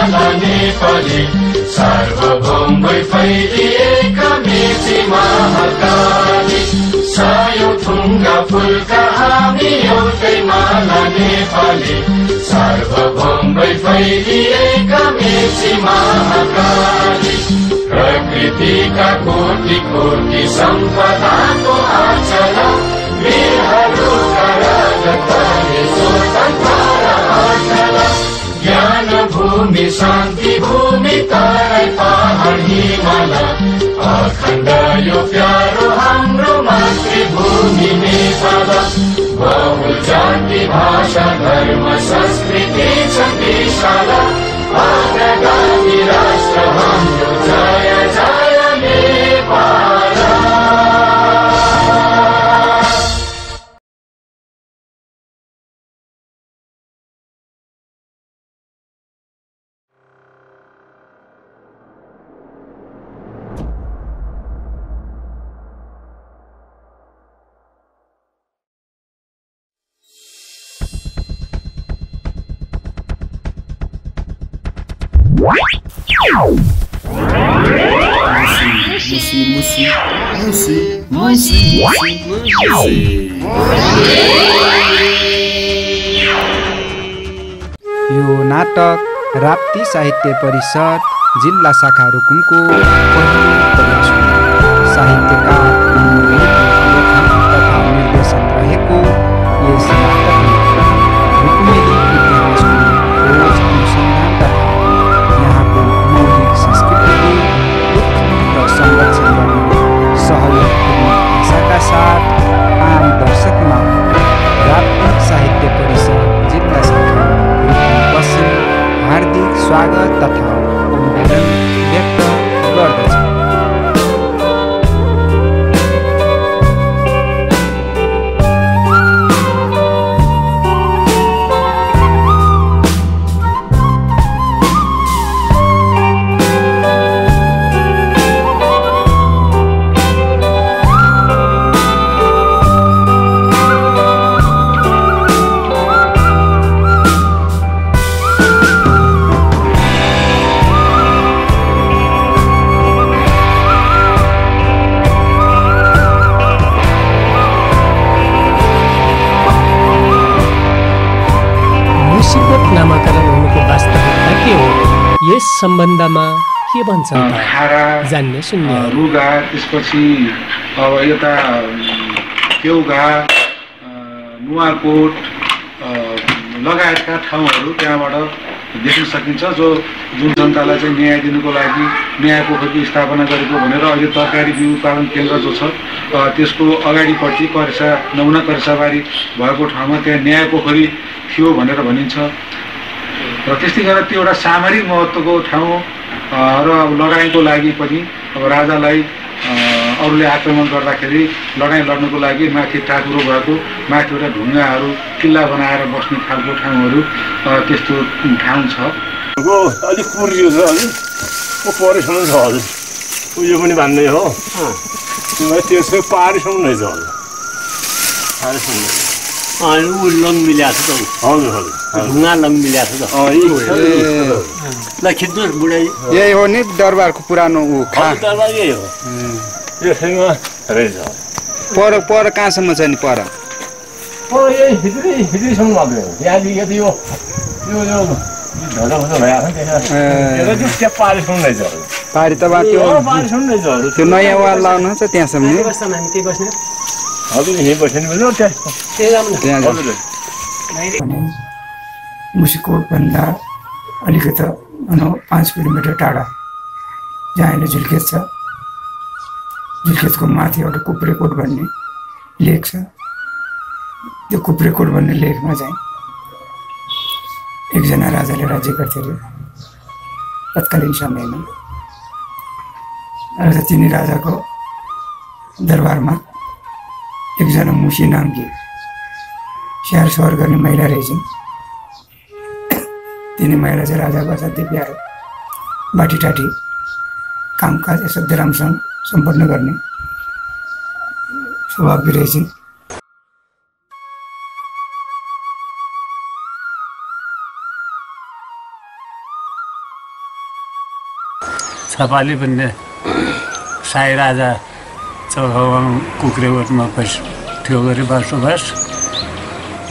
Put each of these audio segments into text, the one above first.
माला नेपाली सार्वभौम भई फैलिएका मेची महाकाली सयौं थुङ्गा फुलका हामी एउटै माला नेपाली सार्वभौम भई फैलिएका मेची महाकाली प्रकृतिका कोटि कोटि सम्पदाको आचल वीरहरूका राजधानी स्वतन्त्र अचल ज्ञान भूमि शान्ति भूमि तराई पहाड हिमाल अखण्ड यो प्यारो हाम्रो मातृभूमि नेपाल बहु जाति भाषा धर्म संस्कृति छ विशाल अग्रगामी राष्ट्र हाम्रो जय जय नेपाल। यो नाटक राप्ती साहित्य परिषद जिल्ला शाखा रुकुमको पहिलो प्रयास हो। साहित्यकार लेखन तथा निर्देशन रहेको यस नाटकले रुकुमेली इतिहासको खोज अनुसन्धान तथा यहाँको मौलिक संस्कृतिको उत्थान र संरक्षण गर्ने सहयोग पुग्ने आशाका साथ आम दर्शकमा राप्ती साहित्य परिषद जिल्ला शाखा रुकुम हार्दिक स्वागत तथा अभिनन्दन व्यक्त गर्दछ। यस सम्बन्धमा के भन्छन् जान्ने सुन्ने रुगा त्यसपछि अब यता केउघा नुवाकोट लगायतका ठाउँहरू त्यहाँबाट देख्न सकिन्छ जुन जनतालाई चाहिँ न्याय दिनुको लागि न्याय पोखरी स्थापना गरेको भनेर अहिले तरकारी बिउ उत्पादन केन्द्र जो छ त्यसको अगाडिपट्टि करेसा नमुना करेसाबारी भएको ठाउँमा त्यहाँ न्याय पोखरी थियो भनेर भनिन्छ र त्यस्तै गरेर त्यो एउटा सामरिक महत्त्वको ठाउँ र अब लडाइँको लागि पनि अब राजालाई अरूले आक्रमण गर्दाखेरि लडाइँ लड्नको लागि माथि टाकुरो भएको माथि एउटा ढुङ्गाहरू किल्ला बनाएर बस्ने खालको ठाउँहरू त्यस्तो ठाउँ छ। अलिक कुरियो छ हजुर परेसम्म छ हजुर उयो पनि भन्ने हो त्यसको पारेसम्म नै छ हजुर पारेसम्म ऊ लङ मिलाएको छ त हजुर हजुर ढुङ्गा लङ मिलाएको छ त ल खिच्नुहोस् बुढाइ यही हो नि दरबारको पुरानो ऊ दरबार यही हो यसैमा रहेछ पर पर कहाँसम्म छ नि पर यही हिद्रीसम्म लाग्यो यहाँदेखि यति यो ढोका भइरहेको छ त्यहाँ पारेसम्म नै छ पारी त त्यो पारेसम्म नै छ त्यो नयाँ वाल लाउनु छ त्यहाँसम्म हजुर यहीँ बस्ने त्यहाँ मुसिकोटभन्दा अलिकति भनौँ 5 किलोमिटर टाढा जहाँ अहिले झुल्केत छ झुल्केतको माथि एउटा कुप्रेकोट भन्ने लेक छ। त्यो कुप्रेकोट भन्ने लेकमा चाहिँ एकजना राजाले राज्य गर्थे अरे तत्कालीन समयमा र तिनी राजाको दरबारमा एकजना मुसी नामकी स्याहार सुहार गर्ने महिला रहेछन्। तिनी महिला चाहिँ राजाको असाध्यै प्यारो बाटीटाटी कामकाज असाध्यै राम्रोसँग सम्पन्न गर्ने स्वभावकी रहेछन्। छपाली भन्ने साई राजा चौखाबाङ कुक्रेकोटमा थियो गरी बसोबास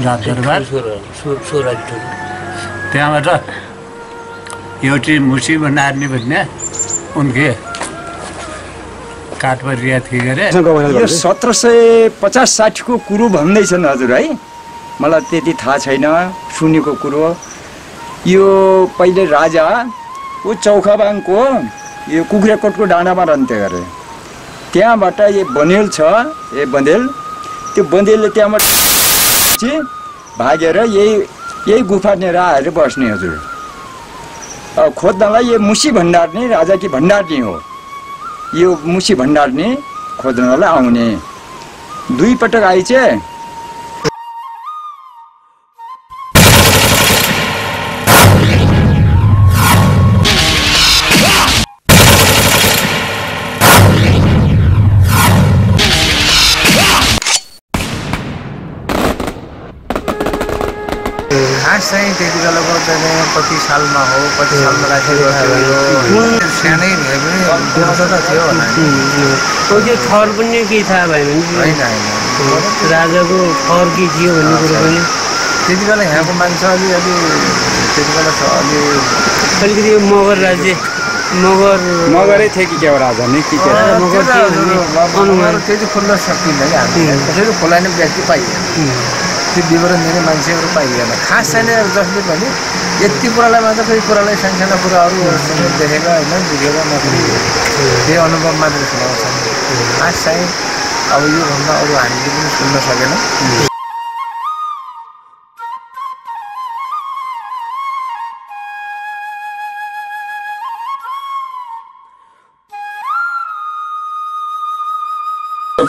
राजदरबार त्यहाँबाट एउटी मुसी भण्डारनी भन्ने उनके काठबरिया थिए गरे। यो 1750-60 को कुरो भन्दैछन् हजुर है, मलाई त्यति थाहा छैन, सुनेको कुरो। यो पहिले राजा ऊ चौखाबाङको यो कुक्रेकोटको डाँडामा रहन्थे गरे। त्यहाँबाट यो बन्देल छ, यो बन्देल, त्यो बन्देलले त्यहाँबाट भागेर यही गुफा लिएर आएर बस्ने हजुर। खोज्नलाई यो मुसी भण्डारनी राजाकी भण्डारनी हो, यो मुसी भण्डारनी खोज्नलाई आउने। 2 पटक आइछ। खास चाहिँ त्यति बेलाको चाहिँ कति सालमा हो, कति सालमा राखेको सानै भए पनि व्यवस्था त थियो होला। त्यो थर पनि केही थाहा भएन नि? होइन, राजाको थर के थियो भन्ने कुरो पनि त्यति बेला यहाँको मान्छे अलिअलि त्यति बेला अलिकति मगर राज्य मगरै थियो कि क्या राजा नि कि मगर त्यो चाहिँ खोल्न सकिँदैन कि हामी कसैले खोलाएन व्यक्ति पाइएन, त्यो विवरण दिने मान्छेहरू पाइएन। खास चाहिँ जसले पनि यति कुरालाई मात्र फेरि कुरालाई सानसानो कुराहरू देखेर होइन बुझेर मात्रै त्यही अनुभव मात्रै सुनाउँछ। खास चाहिँ अब योभन्दा अरू हामीले पनि सुन्न सकेनौँ।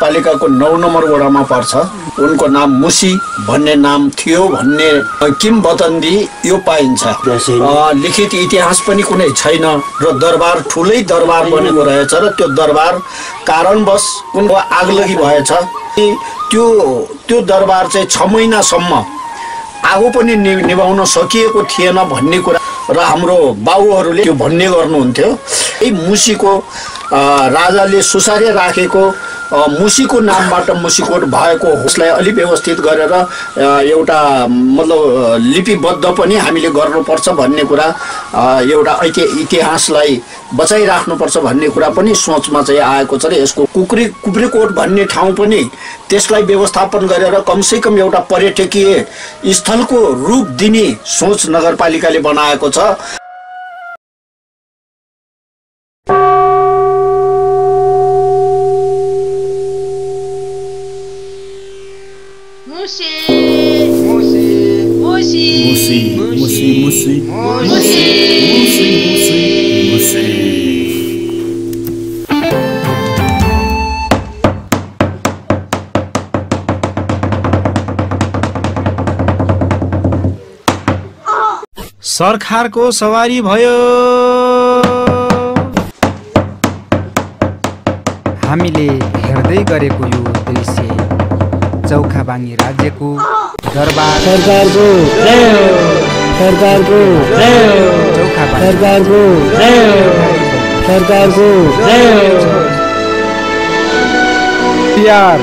पालिकाको 9 नम्बर वडामा पर्छ। उनको नाम मुसी भन्ने नाम थियो भन्ने किम्बदन्ती यो पाइन्छ। लिखित इतिहास पनि कुनै छैन र दरबार ठुलै दरबार बनेको रहेछ र त्यो दरबार कारणवश उनको आगलगी भएछ। त्यो दरबार चाहिँ 6 महिनासम्म आगो पनि निभाउन सकिएको थिएन भन्ने कुरा र हाम्रो बाबुहरूले त्यो भन्ने गर्नुहुन्थ्यो। यही मुसीको राजाले सुसारे राखेको मुसीको नामबाट मुसीकोट भएको उसलाई अलि व्यवस्थित गरेर एउटा मतलब लिपिबद्ध पनि हामीले गर्नुपर्छ भन्ने कुरा, एउटा इतिहासलाई बचाइराख्नुपर्छ भन्ने कुरा पनि सोचमा चाहिँ आएको छ र यसको कुक्रेकोट भन्ने ठाउँ पनि त्यसलाई व्यवस्थापन गरेर कमसेकम एउटा पर्यटकीय स्थलको रूप दिने सोच नगरपालिकाले बनाएको छ। सरकारको सवारी भयो। हामीले हेर्दै गरेको यो दृश्य चौखाबाङी राज्यको दरबार सरकारको यार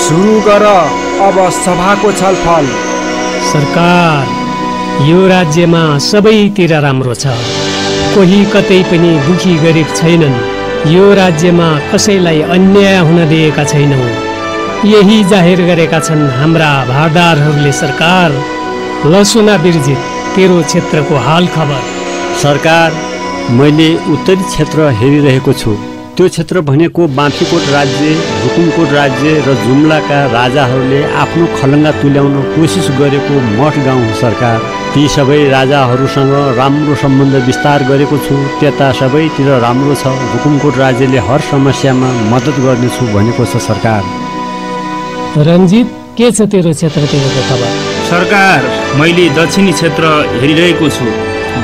सुरु गर अब सभाको छलफल। सरकार, यो राज्यमा सबैतिर राम्रो छ, कोही कतै पनि दुखी गरिब छैनन्। यो राज्यमा कसैलाई अन्याय हुन दिएका छैनौँ, यही जाहेर गरेका छन् हाम्रा भारदारहरूले। सरकार, लसुना बिर्जित तेरो क्षेत्रको हाल खबर। सरकार, मैले उत्तरी क्षेत्र हेरिरहेको छु। त्यो क्षेत्र भनेको बाँफीकोट राज्य, रुकुमकोट राज्य र जुम्लाका राजाहरूले आफ्नो खलङ्गा तुल्याउन कोसिस गरेको मठ गाउँ हो। सरकार, ती सबै राजाहरूसँग राम्रो सम्बन्ध विस्तार गरेको छु। त्यता सबैतिर राम्रो छ। रुकुमकोट राज्यले हर समस्यामा मद्दत गर्नेछु भनेको छ। सरकार, रञ्जित, के छ तेरो क्षेत्रतिरको खबर? सरकार, मैले दक्षिणी क्षेत्र हेरिरहेको छु।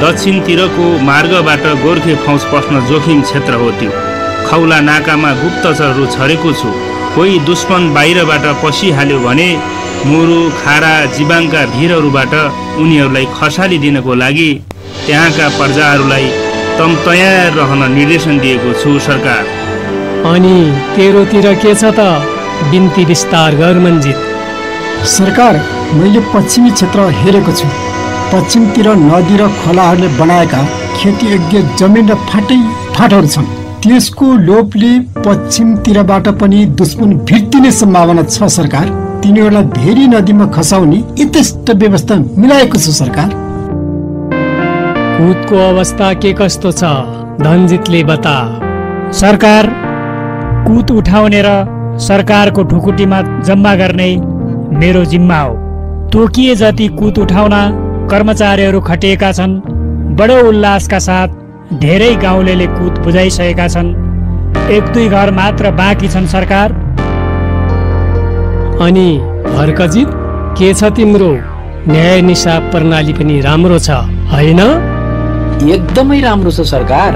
दक्षिणतिरको मार्गबाट गोर्खे फौज पस्न जोखिम क्षेत्र हो। त्यो खौला नाकामा गुप्तचरहरू छरेको छु। कोही दुश्मन बाहिरबाट पसिहाल्यो भने मुरु, खारा, जिबाङका भिरहरूबाट उनीहरूलाई खसालिदिनको लागि त्यहाँका प्रजाहरूलाई तम तयार रहन निर्देशन दिएको छु सरकार। अनि तेरोतिर के छ त? बिन्ती विस्तार गर मन्जित। सरकार, मैले पश्चिमी क्षेत्र हेरेको छु। पश्चिमतिर नदी र खोलाहरूले बनाएका खेतीयोग्य जमिन र फाँटहरू छन्। त्यसको लोभले पश्चिमतिरबाट पनि दुश्मन भित्तिने सम्भावना छ सरकार। तिनीहरूलाई भेरी नदीमा खसाउने यथेष्ट व्यवस्था मिलाएको छु सरकार। कुतको अवस्था के कस्तो छ धनजितले बता। सरकार, कुत उठाउने र सरकारको ढुकुटीमा जम्मा गर्ने मेरो जिम्मा हो। तोकिए जति कुत उठाउन कर्मचारीहरू खटिएका छन्। बडो उल्लासका साथ धेरै गाउँलेले कुत बुझाइसकेका छन्। 1-2 घर मात्र बाँकी छन् सरकार। अनि हर्कजित के छ तिम्रो? न्याय निसाब प्रणाली पनि राम्रो छ हैन? एकदमै राम्रो छ सरकार।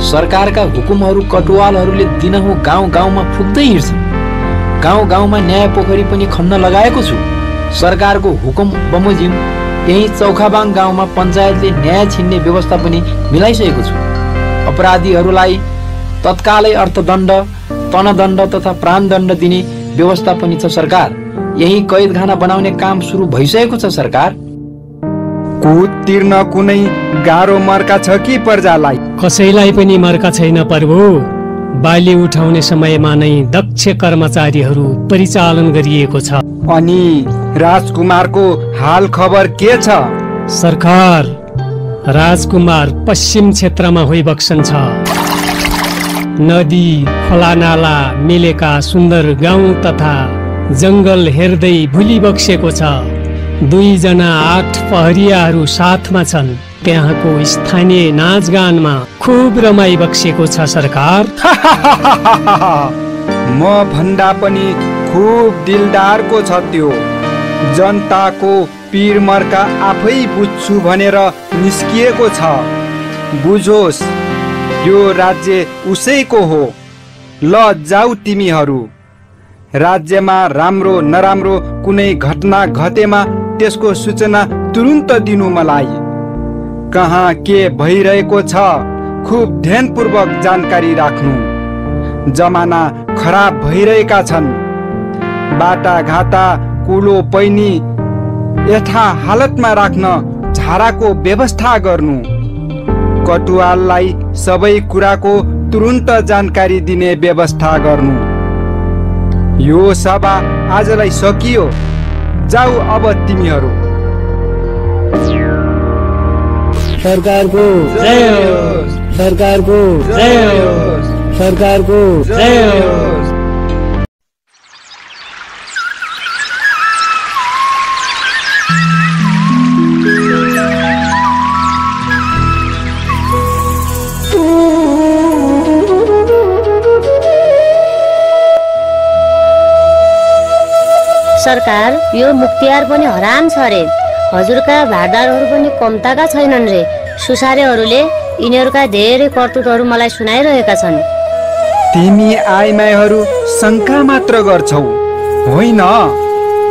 सरकारका हुकुमहरू कटुवालहरूले दिनहुँ गाउँ गाउँमा फुक्दै हिँड्छन्। गाउँ गाउँमा न्याय पोखरी पनि खन्न लगाएको छु। सरकारको हुकुम बमोजिम यही चौखाबाङ गाउँमा पञ्चायतले न्याय छिन्ने व्यवस्था पनि मिलाइसकेको छु। अपराधीहरूलाई तत्कालै अर्थदण्ड, तनदण्ड तथा प्राणदण्ड दिने व्यवस्था पनि छ सरकार। यही कैदखाना बनाउने काम सुरु भइसकेको छ सरकार। कुत तिर्न कुनै गाह्रो मर्का छ कि प्रजालाई? कसैलाई पनि मर्का छैन प्रभु। बाली उठाउने समयमा नै दक्ष कर्मचारीहरू परिचालन गरिएको छ। अनि राजकुमारको हाल खबर के छ? सरकार, राजकुमार पश्चिम क्षेत्रमा होइबक्सन छ। नदी खोला नाला मिलेका सुन्दर गाउँ तथा जङ्गल हेर्दै भुलिबक्सेको छ। 2 जना 8 पहरियाहरू साथमा छन्। त्यहाँको स्थानीय नाचगानमा खुब रमाइबक्सेको छ सरकार। म भन्दा पनि खुब दिलदारको छ त्यो। जनताको पीर मर्का आफै बुझ्छु भनेर निस्किएको छ। बुझोस्, यो राज्य उसैको हो। ल जाऊ तिमीहरू। राज्यमा राम्रो नराम्रो कुनै घटना घटेमा त्यसको सूचना तुरुन्त दिनु मलाई। कहाँ के भइरहेको छ खुब ध्यानपूर्वक जानकारी राख्नु। जमाना खराब भइरहेका छन्। बाटाघाटा कुलो पैनी यथा हालतमा राख्न झाराको व्यवस्था गर्नु। कटुवाललाई सबै कुराको तुरुन्त जानकारी दिने व्यवस्था गर्नु। यो सभा आजलाई सकियो। जाऊ अब तिमीहरू। सरकारको जय होस्, सरकारको जय होस्, सरकारको जय होस्। सरकार, यो मुक्तियार पनि हराम छ रे। हजुरका भारदारहरू पनि कम्ताका छैनन् रे। सुसारेहरूले यिनीहरूका धेरै कर्तुतहरू मलाई सुनाइरहेका छन्। तिमी आइमाईहरू शङ्का मात्र गर्छौ होइन?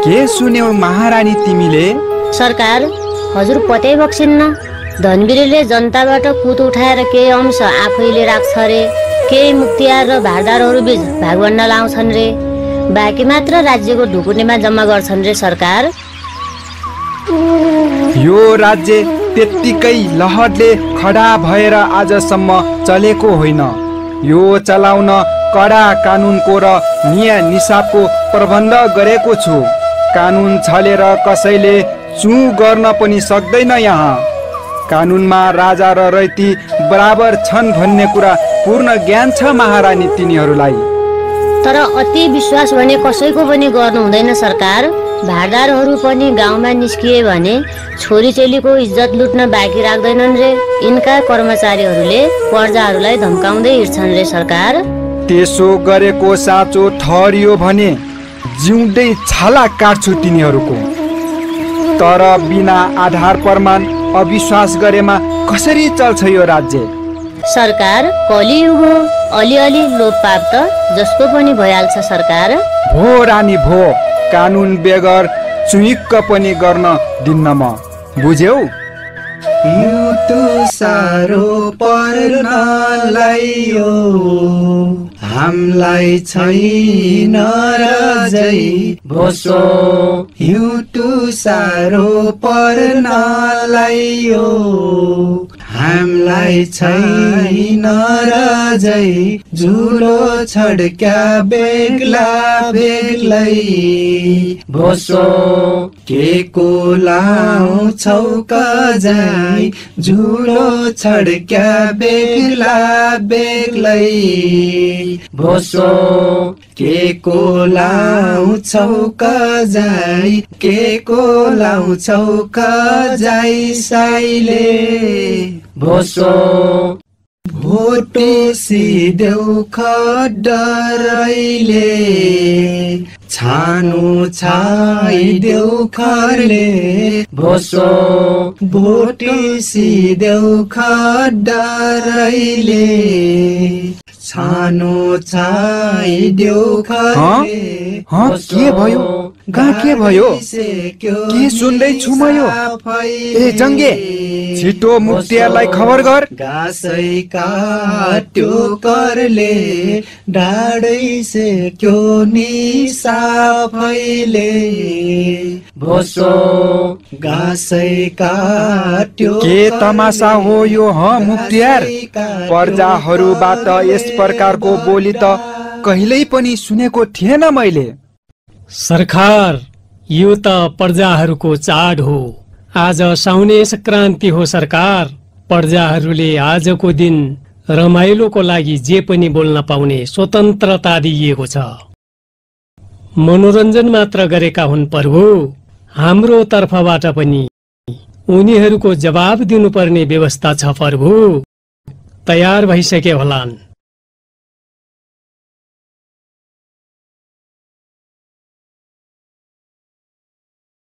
के सुन्यौ महारानी तिमीले? सरकार, हजुर पत्तै बक्सिन्न। धनबिरीले जनताबाट कुत उठाएर केही अंश आफैले राख्छ रे। केही मुक्तियार र भारदारहरू बीच भागवण्डा लाउँछन् रे। बाँकी मात्र राज्यको ढुकुटीमा जम्मा गर्छन् रे सरकार। यो राज्य त्यत्तिकै लहरले खडा भएर आजसम्म चलेको होइन। यो चलाउन कडा कानुनको र न्याय निसाबको प्रबन्ध गरेको छु। कानुन छलेर कसैले चुँ गर्न पनि सक्दैन। यहाँ कानुनमा राजा र रैती बराबर छन् भन्ने कुरा पूर्ण ज्ञान छ महारानी तिनीहरूलाई। तर अति विश्वास भने कसैको पनि गर्नु हुँदैन सरकार। भारदारहरू पनि गाउँमा निस्किए भने छोरीचेलीको इज्जत लुट्न बाँकी राख्दैनन् रे। यिनका कर्मचारीहरूले प्रजाहरूलाई धम्काउँदै हिँड्छन् रे सरकार। त्यसो गरेको साँचो ठहरियो भने जिउँदै छाला काट्छु तिनीहरूको। तर बिना आधार प्रमाण अविश्वास गरेमा कसरी चल्छ यो राज्य? सरकार, कलियुग हो। अलिअलि लोपपाप त जसको पनि भइहाल्छ सरकार। भो रानी भो, कानुन बेगर चुइक्क पनि गर्न दिन्न म। बुझ्यौ? युटो सारो पर्नलाई यो हामीलाई छैन रजै भोसो युटो सारो पर्नलाई यो हामीलाई छैन रजै झुलो छड्क्या बेग्ला बेग्लै भोसो के को लाउँछौ कजाइ झुलो छड्क्या बेग्ला बेग्लै भोसो के को लाउँछौ कजाइ के को लाउँछौ कजाइ साइले भोसो भोटे सिदेउ खडरैले छानु छाइदेउ खरले भोसो भोटे सिदेउ खडरैले छानु छाइदेउ खरले के भयो गा के भयो के सुन्दै छु म यो ए जङ्गे छिटो मुक्तियारलाई खबर गर गासै काट्यो करले डाडै सेक्यो नि साफैले भोसो गासै काट्यो के तमासा हो यो मुक्तियार प्रजाहरूबाट यस प्रकारको बोली त कहिल्यै पनि सुनेको थिएन मैले सरकार यो त प्रजाहरूको चाड हो आज साउने संक्रान्ति हो सरकार प्रजाहरूले आजको दिन रमाइलोको लागि जे पनि बोल्न पाउने स्वतन्त्रता दिइएको छ मनोरञ्जन मात्र गरेका हुन् प्रभु हाम्रो तर्फबाट पनि उनीहरूको जवाब दिनुपर्ने व्यवस्था छ प्रभु तयार भइसके होलान्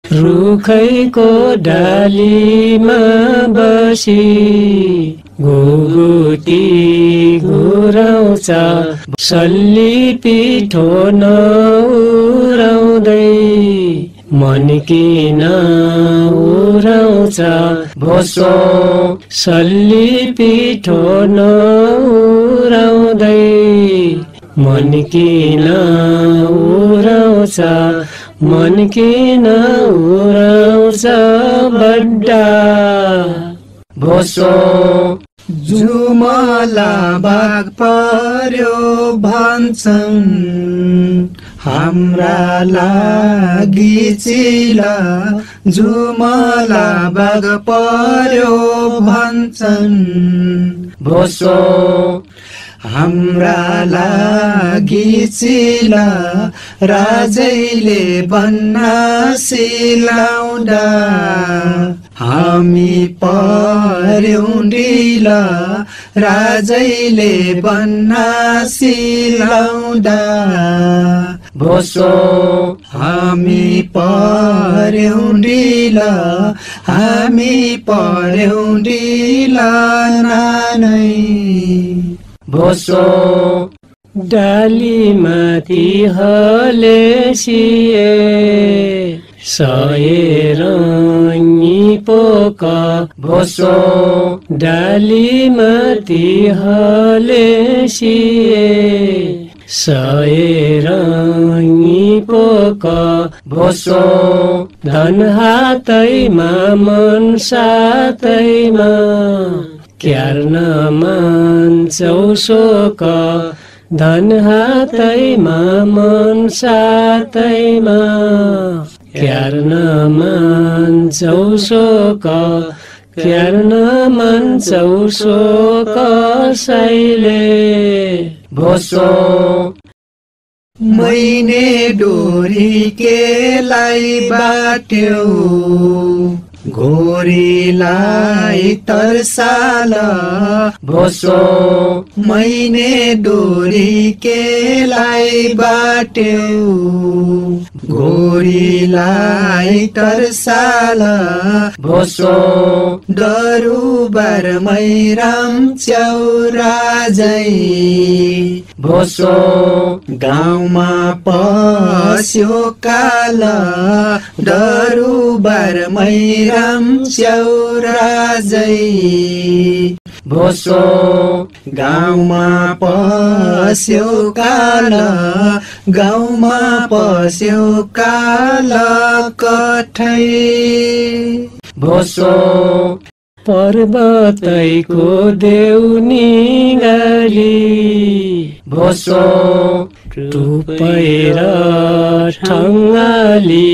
रुखैको डालीमा बसी घुगुटी घुराउँछ सल्ली पिठो नउराउँदै मन किन उराउँछ भोसो सल्ली पिठो नउराउँदै मन किन उराउँछ मन किन उराउँछ बड्डा भोसो जुमला बाघ पर्यो भन्छन् हाम्रा लागि चिला जुमला बाघ पर्यो भन्छन् भोसो हाम्रा लागि चिला राजैले बन्ना सिलाउँदा हामी पर्यौं ढिला राजैले बन्ना सिलाउँदा भोसो हामी पर्यौं ढिला हामी पर्यौं ढिला नानै भोसो डालीमाथि हलेसिए सएर पोक भोसो डालीमाथि हलेसिए सएर पोक भोसो धन हातैमा मन सातैमा क्यार्न मान्छौ शोक धन हातैमा मन सातैमा क्यार्न मान्छौ शोक क्यार्न मान्छौ शोक साइले भोसो मैने डोरी केलाई बाट्यो गोरीलाई तर्साल भोसो मैने डोरी केलाई बाट्यो गोरीलाई तर्साल भोसो डरुबरमै रामच्याउ राजै भोसो गाउँमा पस्यो काल डरुबरमै राम च्याउराजै भोसो गाउँमा पस्यो काल गाउँमा पस्यो काल कठै भोसो पर्वतैको देउनी गली भोसो टुपेर ठङ्गाली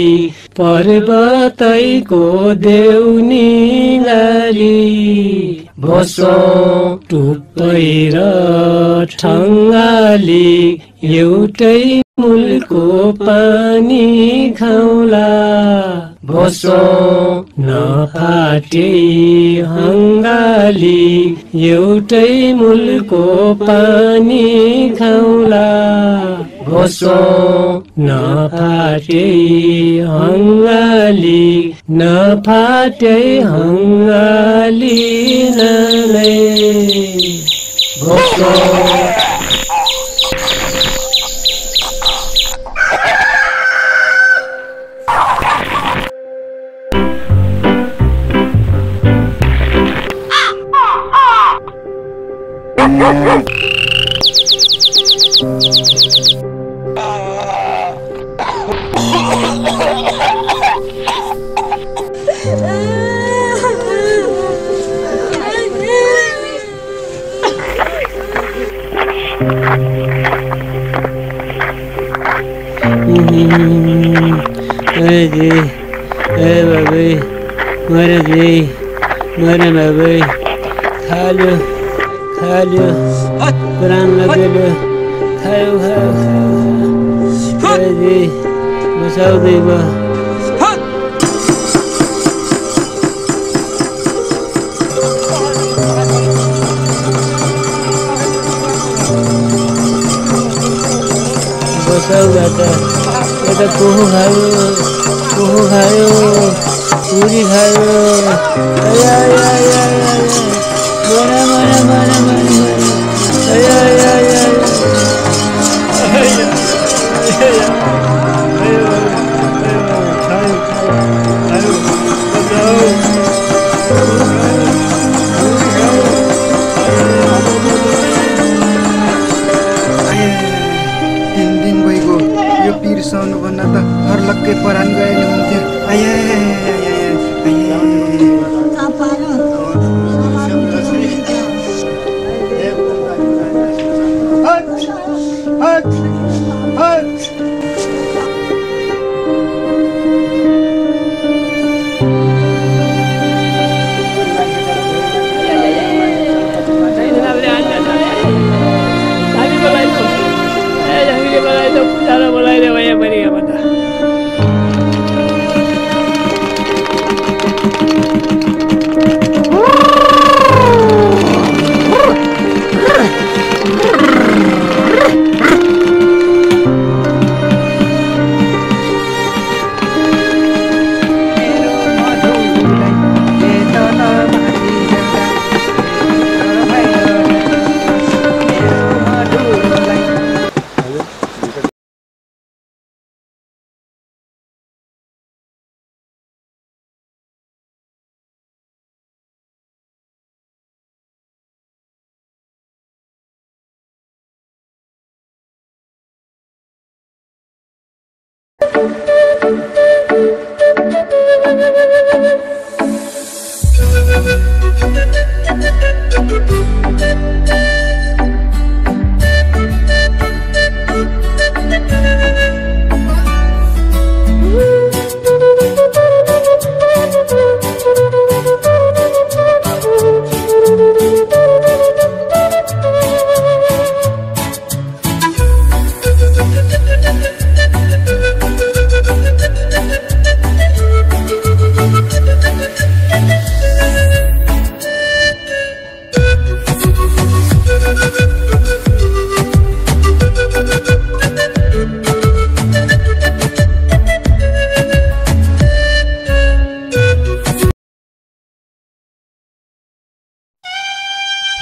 पर्वतैको देउनी गली भोसो टुपेर ठङ्गाली एउटै मूलको पानी खाउला भोसो नफाटे हङ्गाली एउटै मूलको पानी खाउला भोसो नफाटे हङ्गाली नफाटे हङ्गाली नै भोसो मरे बाबे खाल्यो प्राण लगेलो खायो बसाउँदै भयो बसाउँदा त यता कोहु खायो पूरी खायो दिन भइगयो यो पिर्साउनु भन्दा त हर्लक्कै परान गएन हुन्थ्यो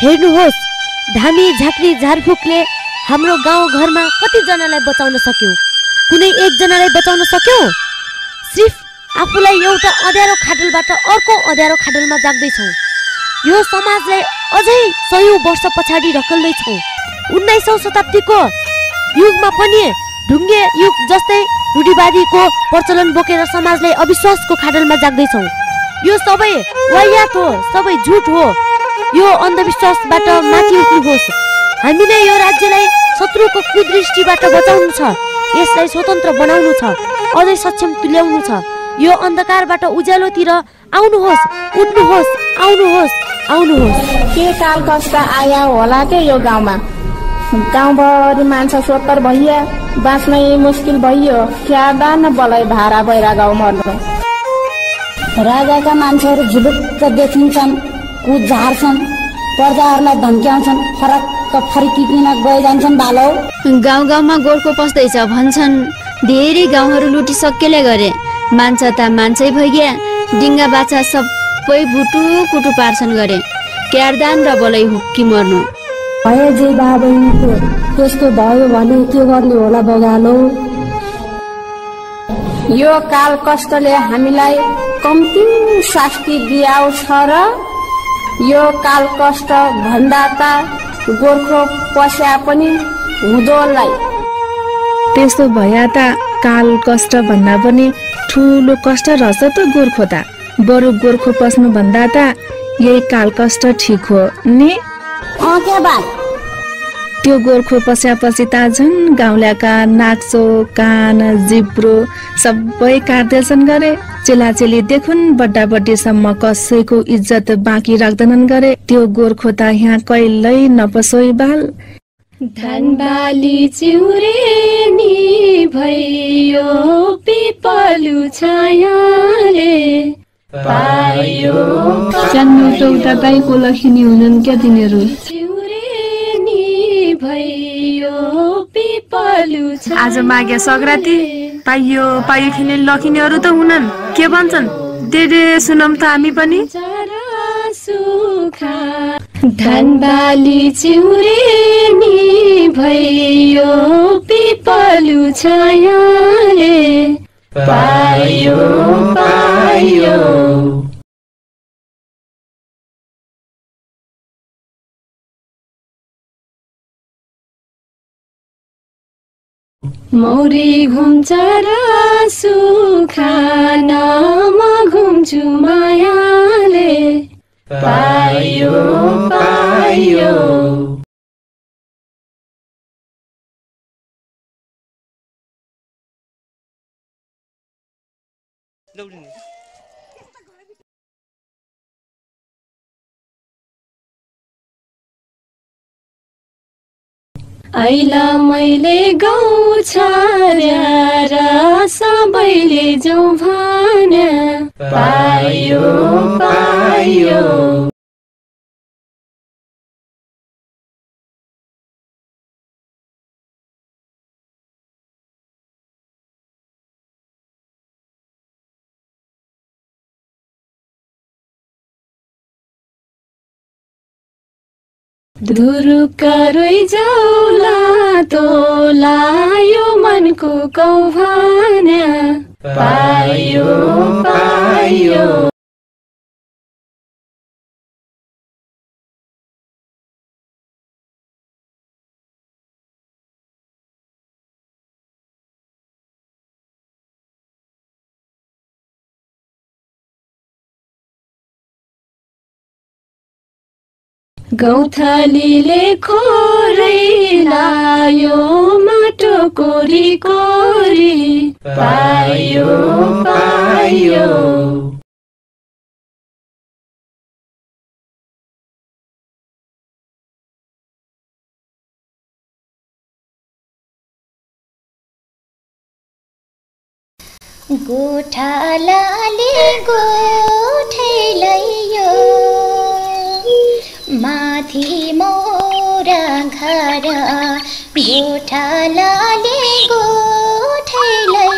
हेर्नुहोस् धामी झाँक्री झारफुकले हाम्रो गाउँ घरमा कति जनालाई बचाउन सक्यो कुनै एक जनालाई बचाउन सक्यो सिर्फ आफूलाई एउटा अँध्यारो खाडलबाट अर्को अँध्यारो खाडलमा जाग्दैछौँ। यो समाजलाई अझै 100 वर्ष पछाडि ढकल्दैछौँ। 19औं शताब्दीको युगमा पनि ढुङ्गे युग जस्तै रूढिवादीको प्रचलन बोकेर समाजलाई अविश्वासको खाडलमा जाग्दैछौँ। यो सबै वाहियात हो, सबै झुट हो। यो अन्धविश्वासबाट माथि उठ्नुहोस्। हामीले यो राज्यलाई शत्रुको कुदृष्टिबाट बचाउनु छ, यसलाई स्वतन्त्र बनाउनु छ, अझै सक्षम तुल्याउनु छ। यो अन्धकारबाट उज्यालोतिर आउनुहोस्, उठ्नुहोस्, आउनुहोस्, आउनुहोस्। के काल कष्ट आया होला के यो गाउँमा? गाउँभरि मान्छे सोत्तर भइया, बाँच्नै मुस्किल भइयो। क्यादा न बलै भारा भइरा गाउँ मर्नु। राजाका मान्छेहरू झुलुक्क देखिन्छन्, कुद झार्छन्, प्रजाहरूलाई धम्क्याउँछन्, फरक्क फर्किकिन गइजान्छन्। बालो गाउँ गाउँमा गोर्खो पस्दैछ भन्छन्। धेरै गाउँहरू लुटिसकेले गरे, मान्छे त मान्छे भइगया। डिङ्गा बाछा सबै बुटु कुटु पार्छन् गरे। क्यारदान र बलै हुक्की मर्नु। भए जे बाबैको त्यस्तो भयो भने के गर्ने होला बगालो? यो काल कष्टले हामीलाई कम्ती शास्ति दियाउँछ र यो काल कष्ट भन्दा त गोर्खो पस्या पनि हुँदोलाई। त्यस्तो भया त काल कष्ट भन्दा पनि ठुलो कष्ट रहेछ त गोर्खो त। बरु गोर्खो पस्नु भन्दा त यही काल कष्ट ठिक हो नि। के बा त्यो गोर्खो पस्यापछि त झन् गाउँल्याका नाक्चो कान जिब्रो सबै काट्दैछन् गरे। चेलाचेली देखुन् बड्डा बड्डीसम्म कसैको इज्जत बाँकी राख्दैनन् गरे। त्यो गोर्खो त यहाँ कहिल्यै नपसोइ बाल। धनबाली चिउरे नि भयो पिपलु छायाले पायो। सानो चौता गाईको लक्ष्मी हुनन् क्या तिनीहरू। आज माघे सग्राती पाइयो पाइयो खेल्ने लखिनेहरू त हुनन्। के भन्छन् डेडे सुनौँ त हामी पनि। धनबाली चिउरे नि भयो पिपलु छायाले पायो पायो। मौरी घुम्छ र सुखान म घुम्छु मायाले पायो पायो। आइला मैले गाउँ छाड्यार सबैले जाउँ भने पायो पायो। धुरुका रोइ जाउला तोला यो मनको कौभान्या पायो पायो। गौथलीले खोरै लायो माटो कोरी कोरी पायो पायो। गोठालाले गोठैलैयो माथि मोरा घर गोठालाले गोठैलैयो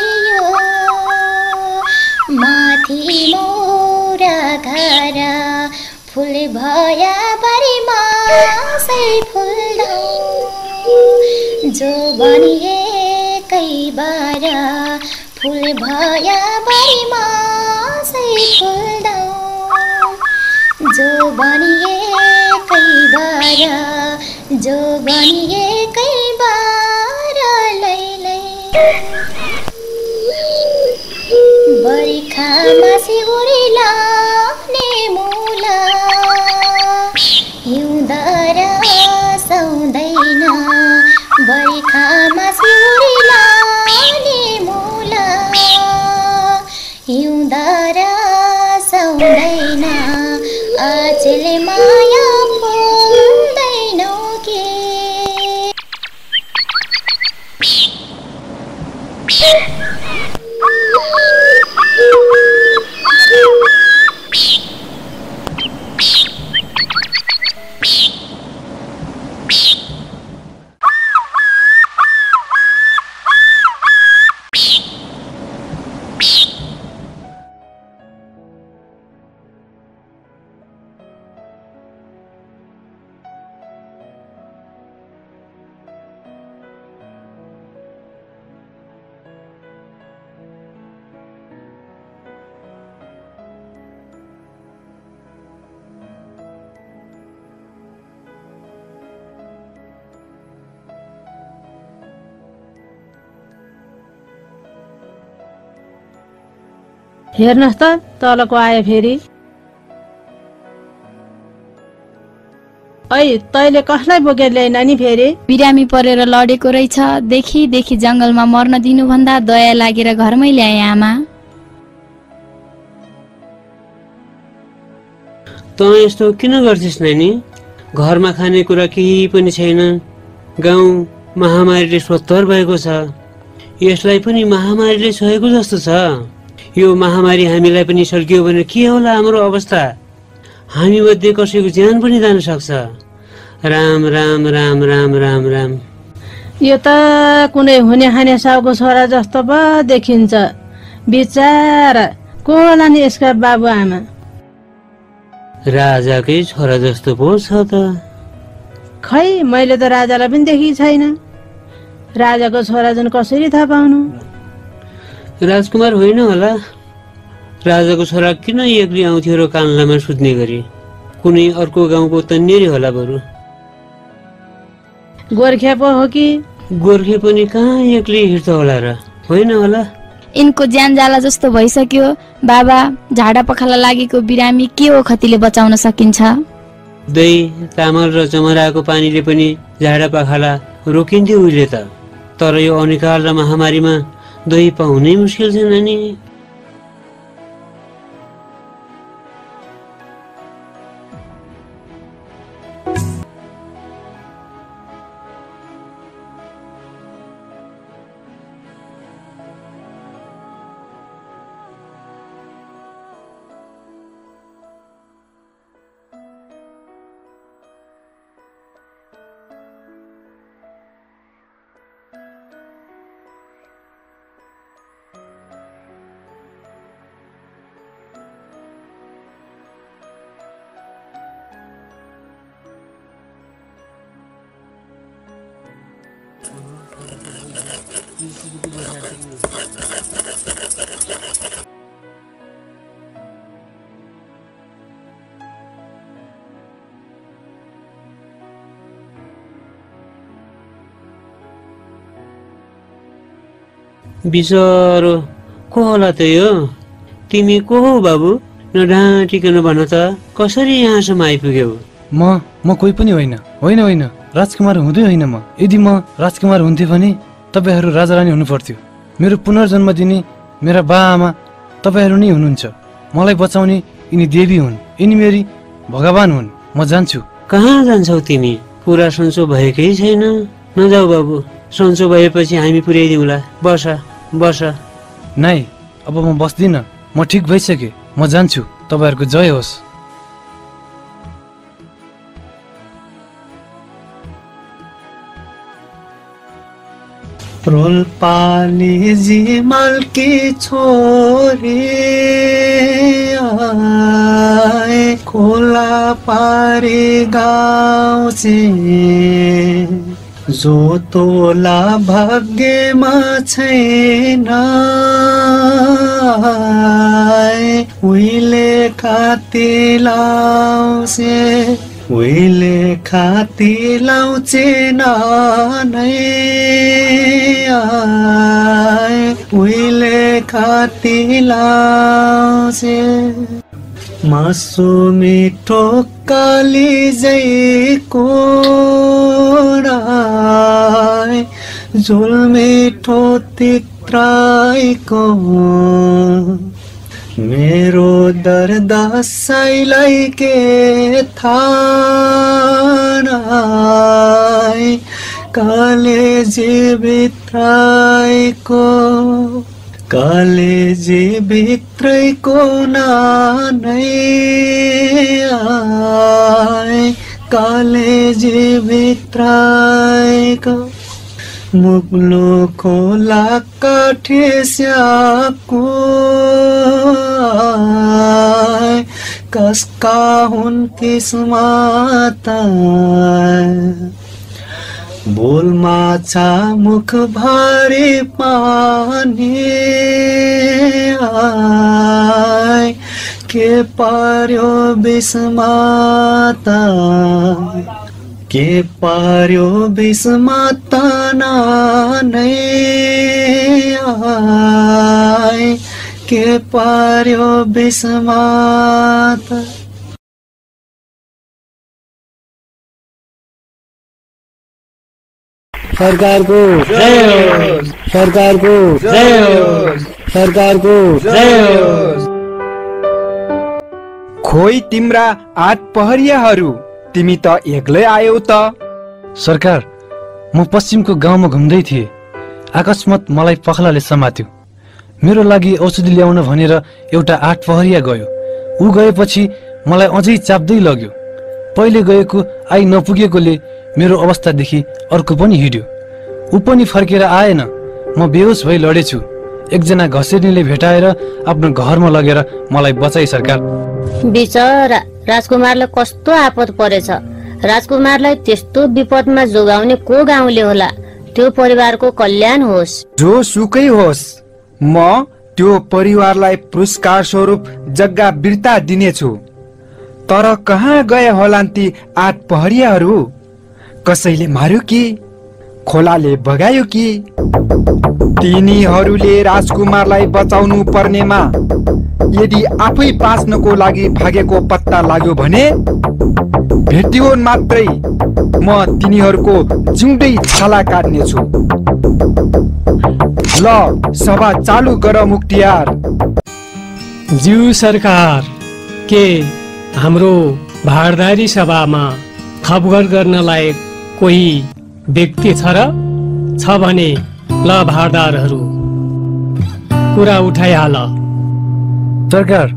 माथि मोरा घर फुल भया बारीमा सै फुल्दौ जो बनिए कई बार फुल भया बारीमा जो बनिएकै बार जो बनिएकै बार लैलै बर्खामा सिउरी लाउने मुला हिउँदा रसाउँदैन बर्खामा सिउरी लाउने मुला हिउँदा रसाउँदैन आचेले माया फुल्दैनौ के हेर्नुहोस् त तलको आयो फेरि ऐ तैले कसलाई बोकेर ल्याइन नि फेरि बिरामी परेर लडेको रहेछ देखि देखि जंगलमा मर्न दिनुभन्दा दया लागेर घरमै ल्याए आमा त यस्तो किन गर्छिस् नानी घरमा खानेकुरा केही पनि छैन गाउँ महामारीले सोत्तर भएको छ यसलाई पनि महामारीले सहेको जस्तो छ यो महामारी हामीलाई पनि सल्कियो भने के होला हाम्रो अवस्था हामी मध्ये कसैको ज्यान पनि जान सक्छ राम राम राम राम राम राम यो त कुनै हुने खाने साउको छोरा जस्तो पो देखिन्छ बिचारा को होला नि यसका बाबुआमा राजाकै छोरा जस्तो पो छ त खै मैले त राजालाई पनि देखेको छैन राजाको छोरा जुन कसरी थाहा पाउनु राजकुमार होइन होला राजाको छोरा किन एक्लै आउँथ्यो र कान्लामा सुत्ने गरी कुनै अर्को गाउँको तन्नेरी होला बरु गोर्खे पो हो कि गोर्खे पनि कहाँ एक्लै हिँड्छ होला र होइन होला यिनको ज्यान जाला जस्तो भइसक्यो बाबा झाडा पखाला लागेको बिरामी के हो खतिले बचाउन सकिन्छ दही चामल र चमराको पानीले पनि झाडा पखाला रोकिन्थ्यो उहिले त तर यो अनिकाल र महामारीमा दही पाउनै मुस्किल छ नानी बिचरो को होला त यो तिमी को हो बाबु नढाँटिकन भन त कसरी यहाँसम्म आइपुग्यौ म कोही पनि होइन होइन होइन राजकुमार हुँदै होइन म यदि म राजकुमार हुन्थे भने तपाईहरू राजा रानी हुनु पर्थ्यो मेरो पुनर्जन्म दिने मेरा बाआमा तपाईहरू नै हुनुहुन्छ मलाई बचाउने यिनी देवी हुन् यिनी मेरी भगवान हुन् म जान्छु कहाँ जान्छौ तिमी पुरा सन्चो भएकै छैन नजाऊ बाबु सन्चो भएपछि हामी पुर्याइदिउँला बस बस नाइ अब म बस्दिन म ठिक भइसके म जान्छु तपाईहरुको जय होस् रोल्पाली जिमल की छोरी आए खोला पारी गाउँ से जो तोला भाग्यमा छैन उहिले खाती लाउँछे उहिले खाती लाउँछे नानै उहिले खाती लाउँछे मासु मिठो कालिजैको झोल मिठो तित्राइको मेरो दर्द साइलाई के थाहा कालेजी भित्रैको कालेजी भित्रैको नानै कालेजी भित्रैको मुग्लो खोला काठे स्यापको कसका हुन् किस्मत बोल माछा मुख भारी पानी के पार्यो बिस्माता के पार्यो बिस्माता नानै के पार्यो बिस्माता सरकारको जय होस् सरकारको जय होस् सरकारको जय होस् खोइ तिम्रा आठ पहरियाहरू तिमी त एक्लै आयौ त सरकार म पश्चिमको गाउँमा घुम्दै थिएँ अकस्मात मलाई पखलाले समात्यो मेरो लागि औषधि ल्याउन भनेर एउटा आठ पहरिया गयो ऊ गएपछि मलाई अझै चाप्दै लग्यो पहिले गएको आई नपुगेकोले मेरो अवस्थादेखि अर्को पनि हिड्यो ऊ पनि फर्केर आएन म बेहोस भई लडेछु एकजना घसेर्नीले भेटाएर आफ्नो घरमा लगेर मलाई बचाई सरकार बिचरा राजकुमारलाई कस्तो आपत परेछ राजकुमारलाई त्यस्तो विपदमा जोगाउने को गाउँले होला त्यो परिवारको कल्याण होस् जो सुकै होस् म त्यो परिवारलाई पुरस्कार स्वरूप जग्गा बिर्ता दिनेछु तर कहाँ गए होलान् ती आठ पहरियाहरू कसैले मार्यो कि खोलाले बगायो कि तिनीहरूले राजकुमारलाई बचाउनु पर्नेमा यदि आफै बाँच्नको लागि भागेको पत्ता लाग्यो भने भेटियो मात्रै म तिनीहरूको जिउँदै छाला काट्नेछु ल सभा चालु गर मुक्तियार ज्यू सरकार के हाम्रो भारदारी सभामा थपघर गर्न लायक कोही व्यक्ति छ र छ भने ल भारदारहरू कुरा उठाइहाल सरकार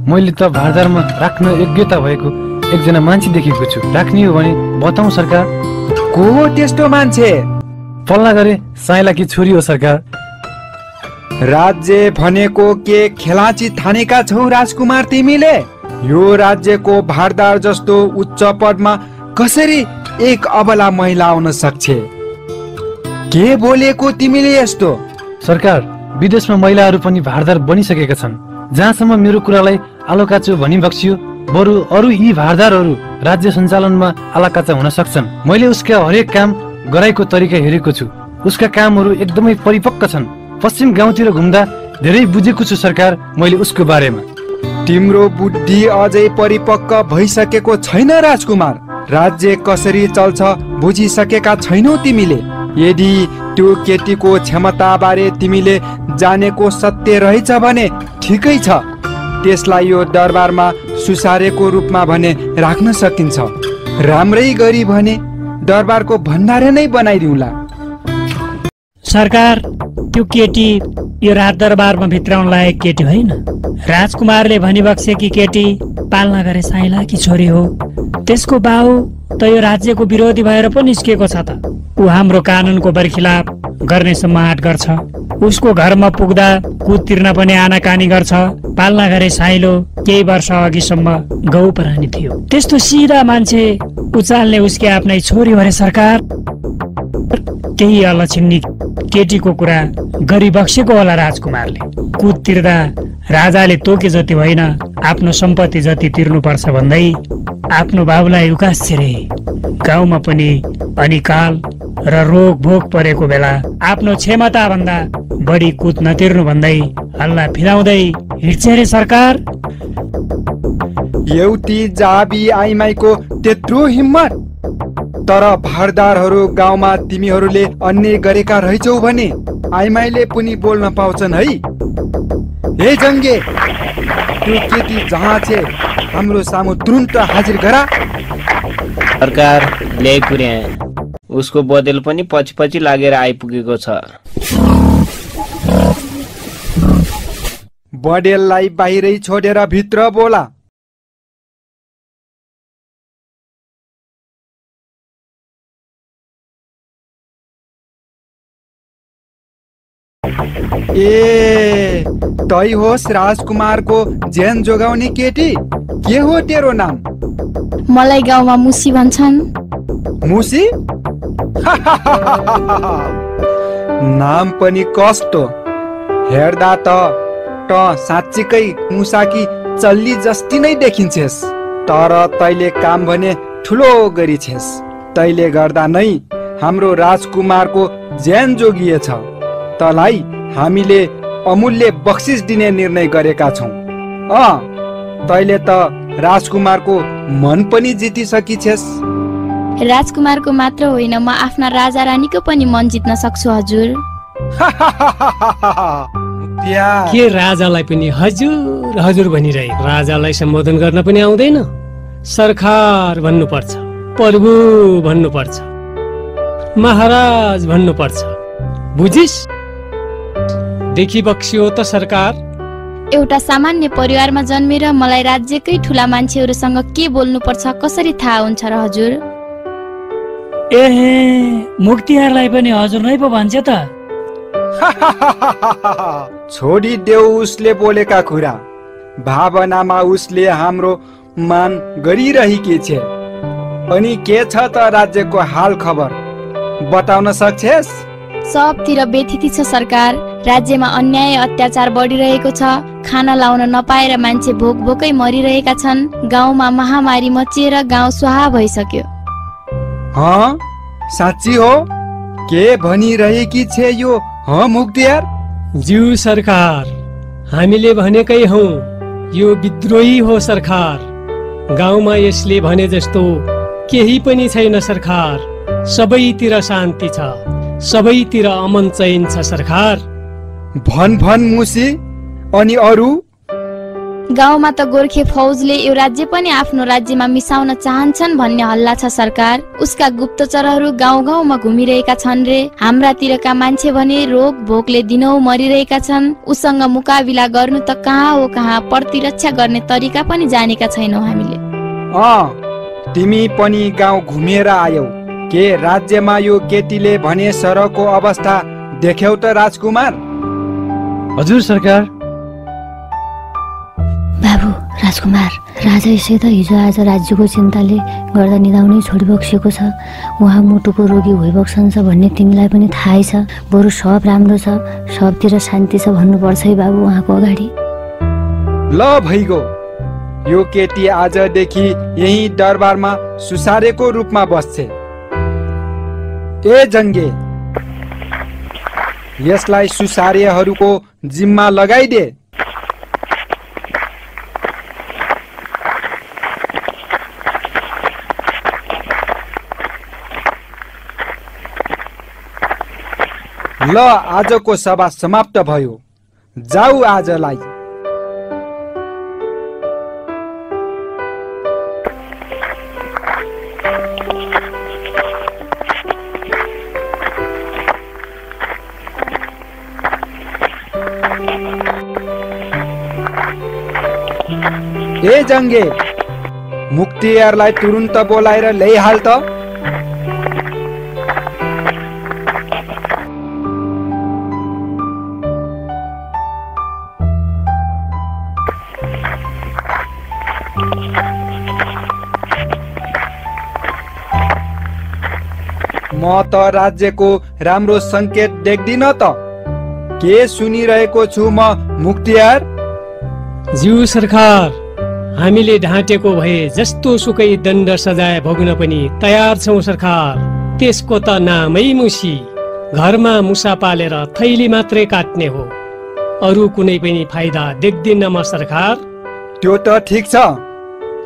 मैले त भारदारमा राख्न योग्यता भएको एकजना मान्छे देखेको छु राख्ने हो भने बताउँ सरकार को हो त्यस्तो मान्छे पल्ला गरे साइलाकी छोरी हो सरकार राज्य भनेको के खेलाची ठानेका छौ राजकुमार तिमीले यो राज्यको भारदार जस्तो उच्च पदमा कसरी एक अबला महिला आउन सक्छ के बोलेको तिमीले यस्तो सरकार विदेशमा महिलाहरू पनि भारदार बनिसकेका छन् जहाँसम्म मेरो कुरालाई आलोकाचो भनी बक्सियो बरु अरू यी भारदारहरू राज्य सञ्चालनमा आलाकाचा हुन सक्छन् मैले उसका हरेक काम गराएको तरिका हेरेको छु उसका कामहरू एकदमै परिपक्व छन् पश्चिम गाउँतिर घुम्दा धेरै बुझेको छु सरकार मैले उसको बारेमा तिम्रो बुद्धि अझै परिपक्व भइसकेको छैन राजकुमार राज्य कसरी चल्छ बुझिसकेका छैनौ तिमीले यदि त्यो केटीको क्षमता बारे तिमीले जानेको सत्य रहेछ भने ठिकै छ त्यसलाई यो दरबारमा सुसारेको रूपमा भने राख्न सकिन्छ राम्रै गरी भने दरबारको भण्डारे नै बनाइदिउँला सरकार त्यो केटी यो राज दरबारमा भित्राउन लायक केटी होइन राजकुमारले भनिबक्सेकी केटी पालना गरे साइलाकी छोरी हो त्यसको बाउ त यो राज्यको विरोधी भएर पो निस्किएको छ त ऊ हाम्रो कानुनको बरखिलाफ गर्ने सम्माट गर्छ उसको घरमा पुग्दा कुद तिर्न पनि आनाकानी गर्छ पालना गरे साइलो केही वर्ष अघिसम्म गौ प्राणी थियो त्यस्तो सिधा मान्छे उचाल्ने उसकी आफ्नै छोरी भरे सरकार केही अलक्षिणी केटीको कुरा गरिबक्सेको होला राजकुमारले। कुद तिर्दा राजाले तोके जति होइन आफ्नो सम्पत्ति जति तिर्नुपर्छ भन्दै आफ्नो बाबुलाई उकास्छे रे। गाउँमा पनि अनिकाल र रोग भोग परेको बेला आफ्नो क्षमता भन्दा बढी कुद नतिर्नु भन्दै हल्ला फिराउँदै हिँड्छे रे सरकार। एउटी जाबी आइमाईको त्यत्रो हिम्मत। तर भारदारहरू गाउँमा तिमीहरूले अन्याय गरेका रहेछौ भने आइमाईले पनि बोल्न पाउँछन् है। हे जङ्गे, त्यो केटी जहाँ छे हाम्रो सामु तुरुन्त हाजिर गरा। सरकार ल्याइ पुर्याए, उसको बदेल पनि पछि पछि लागेर आइपुगेको छ। बडेललाई बाहिरै छोडेर भित्र बोला। ए तै होस् राजकुमारको ज्यान जोगाउने केटी? के हो तेरो नाम? मलाई गाउँमा मुसी भन्छन्। मुसी? नाम पनि कस्तो, हेर्दा त साँच्चीकै मुसाकी चल्ली जस्ती नै देखिन्छेस्। तर तैले काम भने ठुलो गरिछेस्। तैले गर्दा नै हाम्रो राजकुमारको ज्यान जोगिएछ। तलाई हामीले अमूल्य बक्सिस दिने निर्णय गरेका छौँ। तैले त राजकुमारको मन पनि जितिसकिछेस्। राजकुमारको मात्र होइन, म आफ्ना राजा रानीको पनि मन जित्न सक्छु हजुर। के राजालाई पनि हजुर हजुर भनिरहे? राजालाई सम्बोधन गर्न पनि आउँदैन? सरकार भन्नुपर्छ, प्रभु भन्नुपर्छ, महाराज भन्नुपर्छ। बुझिस? देखि बक्सियो त सरकार। एउटा सामान्य परिवारमा जन्मेर मलाई राज्यकै ठुला मान्छेहरूसँग के बोल्नुपर्छ कसरी थाहा हुन्छ र हजुर? एहे, मुक्तियारलाई पनि हजुर नै पो भन्छ त। छोडी देऊ उसले बोलेका कुरा। भावनामा उसले हाम्रो मान गरिरहेकी छे। अनि के छ त राज्यको हाल खबर बताउन सक्छेस्? सबतिर बेथिति छ सरकार। राज्यमा अन्याय अत्याचार बढिरहेको छ। खाना लाउन नपाएर मान्छे भोक भोकै मरिरहेका छन्। गाउँमा महामारी मचिएर गाउँ स्वाहा भइसक्यो। साँच्ची हो? के भनिरहेकी छे यो मुक्तियार? ज्यू सरकार, हामीले भनेकै हौ, यो विद्रोही हो सरकार। गाउँमा यसले भने जस्तो केही पनि छैन सरकार। सबैतिर शान्ति छ, सबैतिर अमन चैन छ सरकार। भन भन मुसी, अनि अरू? गाउँमा त गोर्खे फौजले यो राज्य पनि आफ्नो राज्यमा मिसाउन चाहन्छन् भन्ने हल्ला छ सरकार। उसका गुप्तचरहरू गाउँ गाउँमा घुमिरहेका छन् रे। हाम्रातिरका मान्छे भने रोग भोकले दिनौ मरिरहेका छन्। उसँग मुकाबिला गर्नु त कहाँ हो कहाँ, प्रतिरक्षा गर्ने तरिका पनि जानेका छैनौ हामीले। तिमी पनि गाउँ घुमेर आयौ के? राज्यमा यो केटीले भने सरको अवस्था देख्यौ त राजकुमार? हजुर सरकार। बाबु राजकुमार, राजा यसै त हिजो आज राज्यको चिन्ताले गर्दा निदाउनै छोडिबक्सेको छ। उहाँ मुटुको रोगी भइबक्सन्छ भन्ने तिमीलाई पनि थाहै छ। बरु सब राम्रो छ, सबतिर शान्ति छ भन्नुपर्छ है बाबु उहाँको अगाडि। ल भइगयो, यो केटी आजदेखि यही दरबारमा सुसारेको रूपमा बस्छे। ए जङ्गे, यसलाई सुसारेहरूको जिम्मा लगाइदे। ल आजको सभा समाप्त भयो, जाऊ आजलाई। ए जङ्गे, मुक्तियारलाई तुरुन्त बोलाएर ल्याइहाल त। म म त राज्यको राम्रो संकेत देख्दिन त। के सुनिरहेको छु म मुख्तियार? ज्यू सरकार, हामीले ढाँटेको भए जस्तो सुकै दण्ड सजाय भोग्न पनि तयार छौँ सरकार। त्यसको त नामै मुसी। घरमा मुसा पालेर थैली मात्रै काट्ने हो, अरू कुनै पनि फाइदा देख्दिन म सरकार। त्यो त ठिक छ,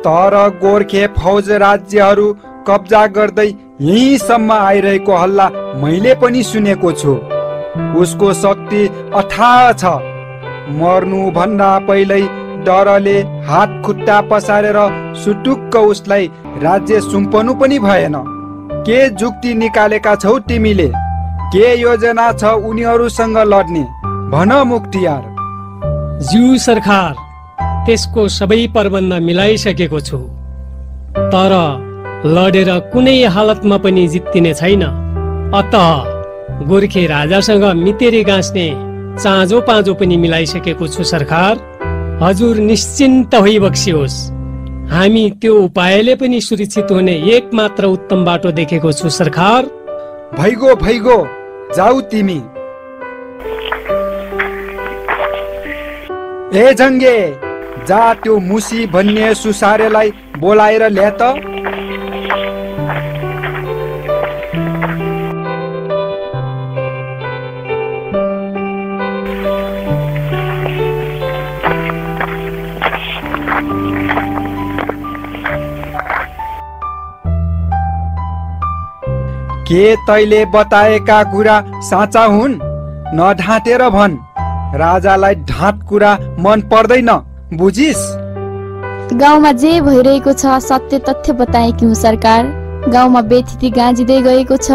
तर गोर्खे फौज राज्यहरू कब्जा गर्दै यहीँसम्म आइरहेको हल्ला मैले पनि सुनेको छु। उसको शक्ति अथाह छ। मर्नु भन्दा पहिल्यै डरले हात खुट्टा पसारेर सुटुक्क उसलाई राज्य सुम्पनु पनि भएन। के जुक्ति निकालेका छौ तिमीले? के योजना छ उनीहरूसँग लड्ने? भन मुख्तियार। ज्यू सरकार, त्यसको सबै प्रबन्ध मिलाइसकेको छु, तर लडेर कुनै हालतमा पनि जित्तिने छैन। अतः गोर्खे राजासँग मितेरी गाँस्ने चाँजो पाँजो पनि मिलाइसकेको छु सरकार। हजुर निश्चिन्त होइ बक्सियोस्। हामी त्यो उपायले पनि सुरक्षित हुने एक मात्र उत्तम बाटो देखेको छु सरकार। भइगो भइगो, जाऊ तिमी। ए जङ्गे, जा त्यो मुसी भन्ने सुसारेलाई बोलाएर ल्या त। के तैले बताएका कुरा साँचा हुन्? नढाँटेर भन्। राजालाई ढाँट कुरा मन पर्दैन, बुझिस? गाउँमा जे भइरहेको छ सत्य तथ्य बताएकी हुँ सरकार। गाउँमा बेथिति गाँजिँदै गएको छ।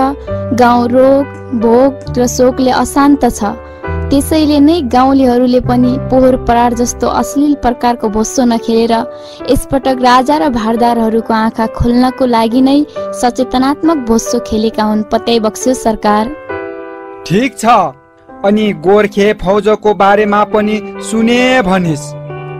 गाउँ रोग भोग र शोकले अशान्त छ। त्यसैले नै गाउँलेहरूले पनि पोहोर परार जस्तो अश्लील प्रकारको भोस्सो नखेलेर यसपटक राजा र भारदारहरूको आँखा खोल्नको लागि नै सचेतनात्मक भोस्सो खेलेका हुन्। पत्याइ बक्स्यो सरकार। ठीक छ, अनि गोर्खे फौजको बारेमा पनि सुने भनिस्।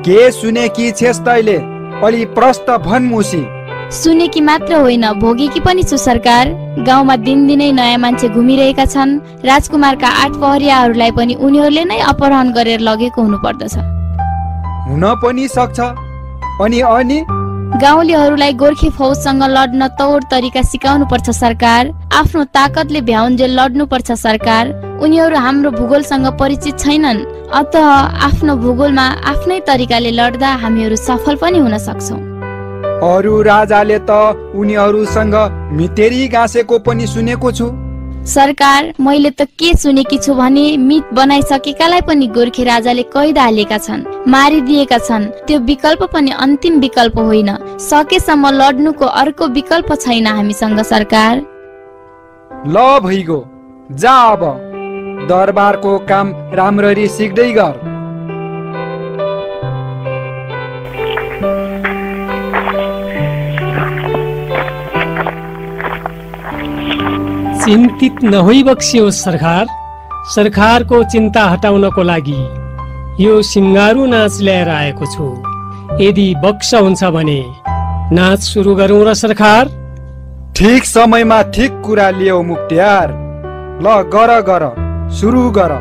के सुने कि छेस् तैले? अलि प्रष्ट भन् मुसी। सुनेकी मात्र होइन, भोगेकी पनि छु सरकार। गाउँमा दिनदिनै नयाँ मान्छे घुमिरहेका छन्। राजकुमारका 8 पहरियाहरूलाई पनि उनीहरूले नै अपहरण गरेर लगेको हुनुपर्दछ। हुन पनि सक्छ। अनि गाउँलेहरूलाई गोर्खे फौजसँग लड्न तौर तरिका सिकाउनु पर्छ सरकार। आफ्नो ताकतले भ्याउन्जेल लड्नु पर्छ सरकार। उनीहरू हाम्रो भूगोलसँग परिचित छैनन्, अतः आफ्नो भूगोलमा आफ्नै तरिकाले लड्दा हामीहरू सफल पनि हुन सक्छौँ। अरू राजाले त उनीहरूसँग मितेरी गाँसेको पनि सुनेको छु सरकार। मैले त के सुनेकी छु भने मित बनाइसकेकालाई पनि गोर्खे राजाले कैद हालेका छन्, मारिदिएका छन्। त्यो विकल्प पनि अन्तिम विकल्प होइन। सकेसम्म लड्नुको अर्को विकल्प छैन हामीसँग सरकार। ल भइगो, जा अब दरबारको काम राम्ररी सिक्दै गर। चिन्तित नहोई बक्सियोस् सरकार। सरकारको चिन्ता हटाउनको लागि यो सिङ्गारू नाच ल्याएर आएको छु। यदि बक्स हुन्छ भने नाच सुरु गरौँ र सरकार? ठीक समयमा ठीक कुरा लियो मुख्तियार। ल गर सुरु गर।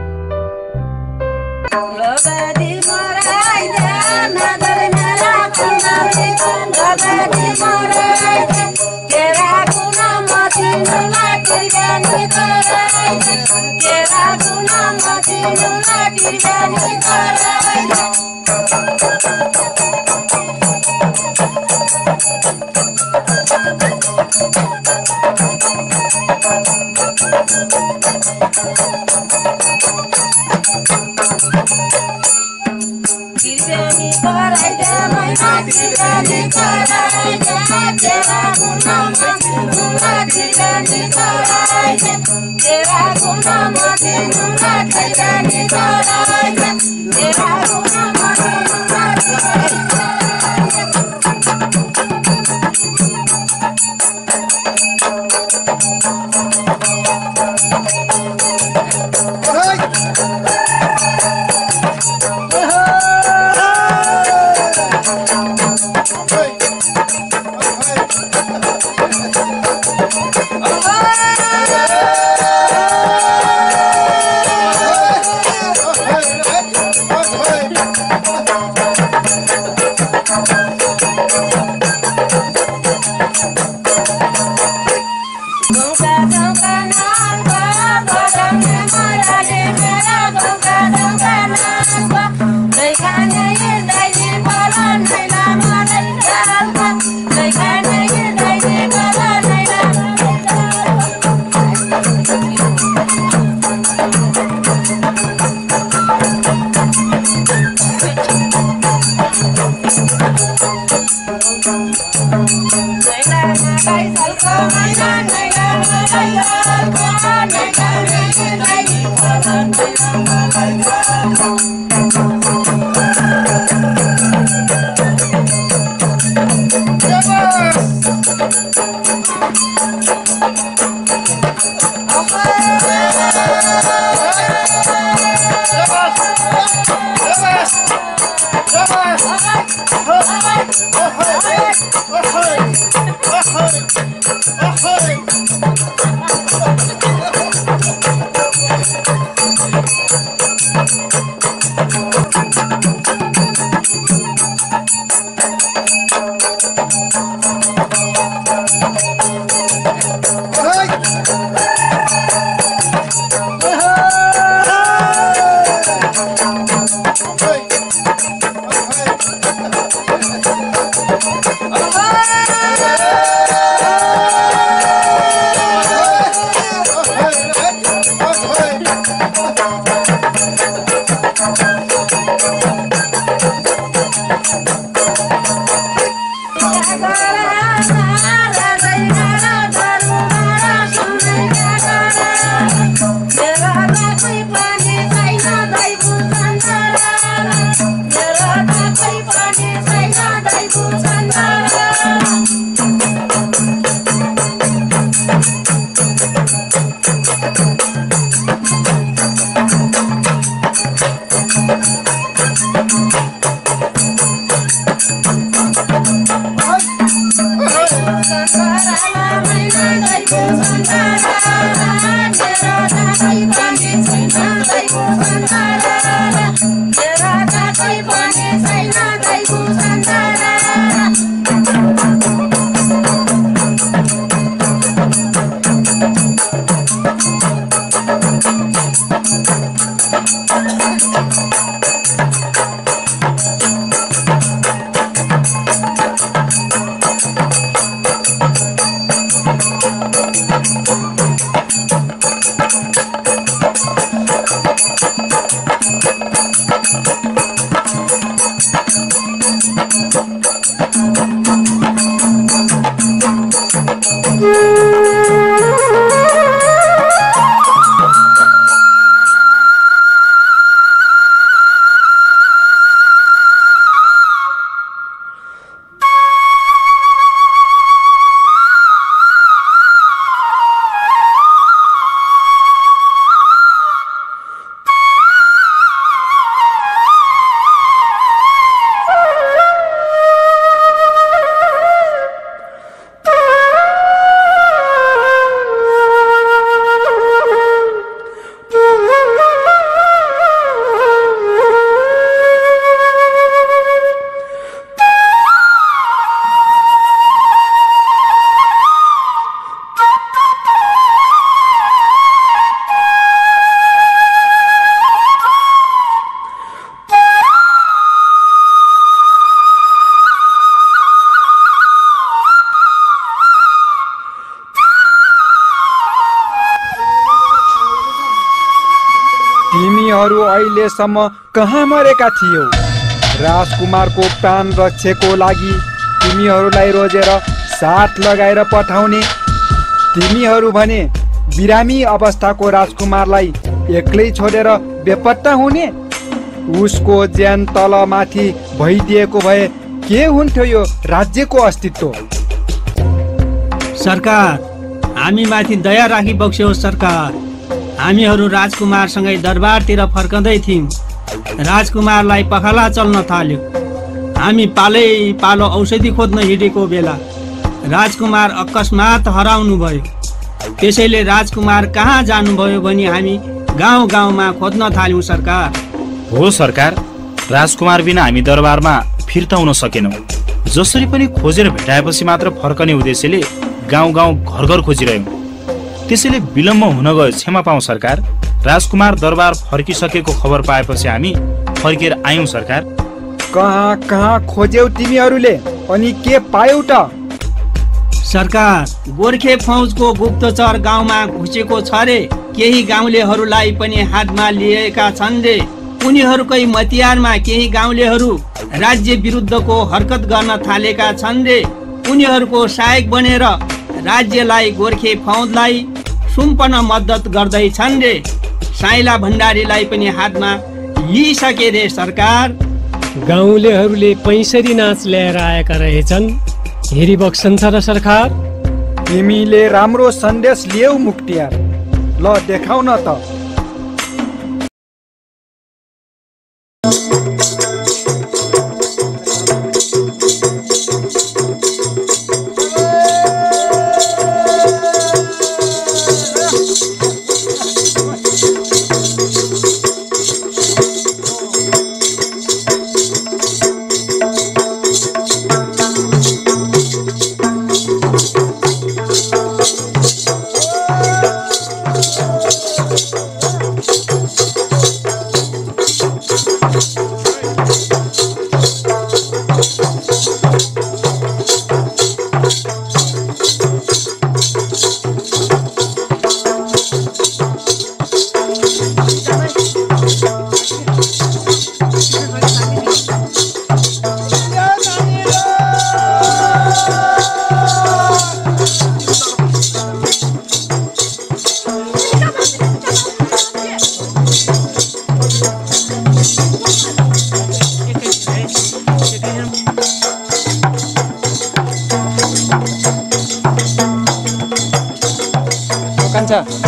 तिमीहरू अहिलेसम्म कहाँ मरेका थियौ? राजकुमारको प्राण रक्षाको लागि तिमीहरूलाई रोजेर साथ लगाएर पठाउने, तिमीहरू भने बिरामी अवस्थाको राजकुमारलाई एक्लै छोडेर बेपत्ता हुने। उसको ज्यान तलमाथि भइदिएको भए के हुन्थ्यो यो राज्यको अस्तित्व? सरकार, हामी माथि दया राखी बक्स्योस् सरकार। हामीहरू राजकुमारसँगै दरबारतिर फर्कँदै थियौँ। राजकुमारलाई पखाला चल्न थाल्यो। हामी पालै पालो औषधि खोज्न हिँडेको बेला राजकुमार अकस्मात हराउनु भयो। त्यसैले राजकुमार कहाँ जानुभयो भनी हामी गाउँ गाउँमा खोज्न थाल्यौँ सरकार। हो सरकार, राजकुमार बिना हामी दरबारमा फिर्ता हुन सकेनौँ। जसरी पनि खोजेर भेटाएपछि मात्र फर्कने उद्देश्यले गाउँ गाउँ घर घर खोजिरह्यौँ। त्यसैले विलम्ब हुन गयो, क्षमा पाऊँ सरकार। राजकुमार दरबार फर्किसकेको खबर पाएपछि हामी फर्केर आयौँ सरकार। कहाँ कहाँ खोज्यौ तिमीहरूले अनि के पायौ त? सरकार, गोर्खे फौजको गुप्तचर गाउँमा घुसेको छ रे। केही गाउँलेहरूलाई पनि हातमा लिएका छन् रे। उनीहरूकै मतियारमा केही गाउँलेहरू राज्य विरुद्धको हरकत गर्न थालेका छन् रे। उनीहरूको सहायक बनेर राज्यलाई गोर्खे फौजलाई सुम्पन मद्दत गर्दैछन् रे। साइला भण्डारीलाई पनि हातमा लिइसके रे सरकार। गाउँलेहरूले पैसरी नाच ल्याएर आएका रहेछन्, हेरिबक्सन छ र सरकार। तिमीले राम्रो सन्देश लियौ मुक्तियार, ल देखाउ न त। जान्छ।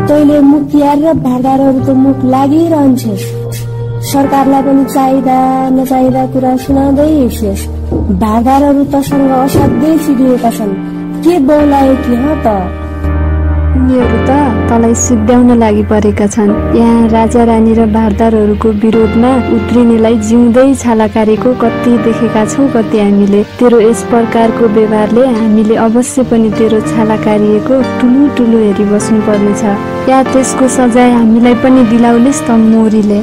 तैँले मुखियार र भारदारहरूको मुख लागिरहन्छे। सरकारलाई पनि चाहिँदा नचाहिँदा कुरा सुनाउँदै हिँड्छेस्। भारदारहरू तसँग असाध्यै सिद्धिएका छन्। के बौलायो कि त? उनीहरू त तँलाई सिद्ध्याउन लागि परेका छन्। यहाँ राजा रानी र भारदारहरूको विरोधमा उत्रिनेलाई जिउँदै छालाकारेको कति देखेका छौँ कति हामीले। तेरो यस प्रकारको व्यवहारले हामीले अवश्य पनि तेरो छालाकारिएको ठुलो ठुलो हेरी बस्नु पर्नेछ। या त्यसको सजाय हामीलाई पनि दिलाउलेस् त मोरीले।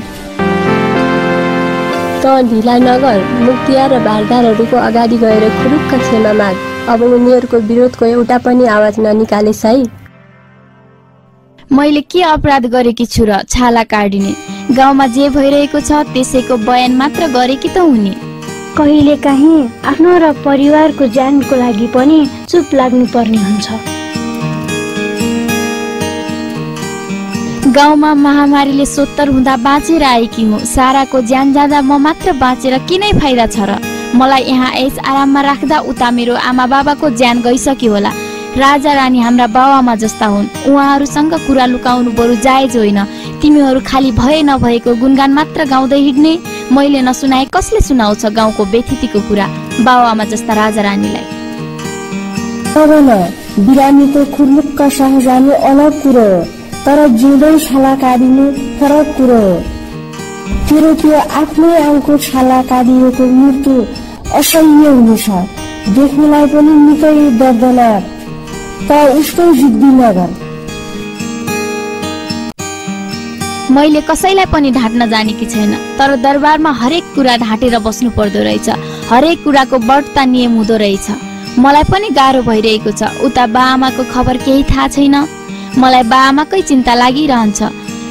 त ढिला नगर, मुखिया र भारदारहरूको अगाडि गएर खुरुक्क क्षमा माग। अब उनीहरूको विरोधको एउटा पनि आवाज ननिकालेस् है। मैले के अपराध गरेकी छु र छाला काटिने? गाउँमा जे भइरहेको छ त्यसैको बयान मात्र गरेकी त हुने। कहिले काहीँ आफ्नो र परिवारको ज्यानको लागि पनि चुप लाग्नु पर्ने हुन्छ। गाउँमा महामारीले 70 हुँदा बाँचेर आएकी हुँ। साराको ज्यान जाँदा म मात्र बाँचेर किनै फाइदा छ र? मलाई यहाँ ऐस आराममा राख्दा उता मेरो आमा बाबाको ज्यान गइसक्यो होला। राजा रानी हाम्रा बाबामा जस्ता हुन्। उहाँहरूसँग कुरा लुकाउनु बरु जायज होइन। तिमीहरू खाली भए नभएको गुणगान मात्र गाउँदै हिँड्ने। मैले नसुनाए कसले सुनाउँछ गाउँको बेथितिको कुरा बाबामा जस्ता राजा रानीलाई? बिरामीको खुर्लुक्क सह जानु अलग कुरो हो, तर जिउँदै छाला काटिनु फरक कुरो हो। तेरो त्यो आफ्नै आउको छाला काटिएको मृत्यु असह्य हुनेछ। देख्नेलाई पनि निकै दर्दनाक। त उसको जिद्दी नगर। मैले कसैलाई पनि ढाँट्न जानेकी छैन, तर दरबारमा हरेक कुरा ढाँटेर बस्नु पर्दो रहेछ। हरेक कुराको बढ्ता नियम हुँदो रहेछ। मलाई पनि गाह्रो भइरहेको छ। उता बाआमाको खबर केही थाहा छैन। मलाई बाआमाकै चिन्ता लागिरहन्छ।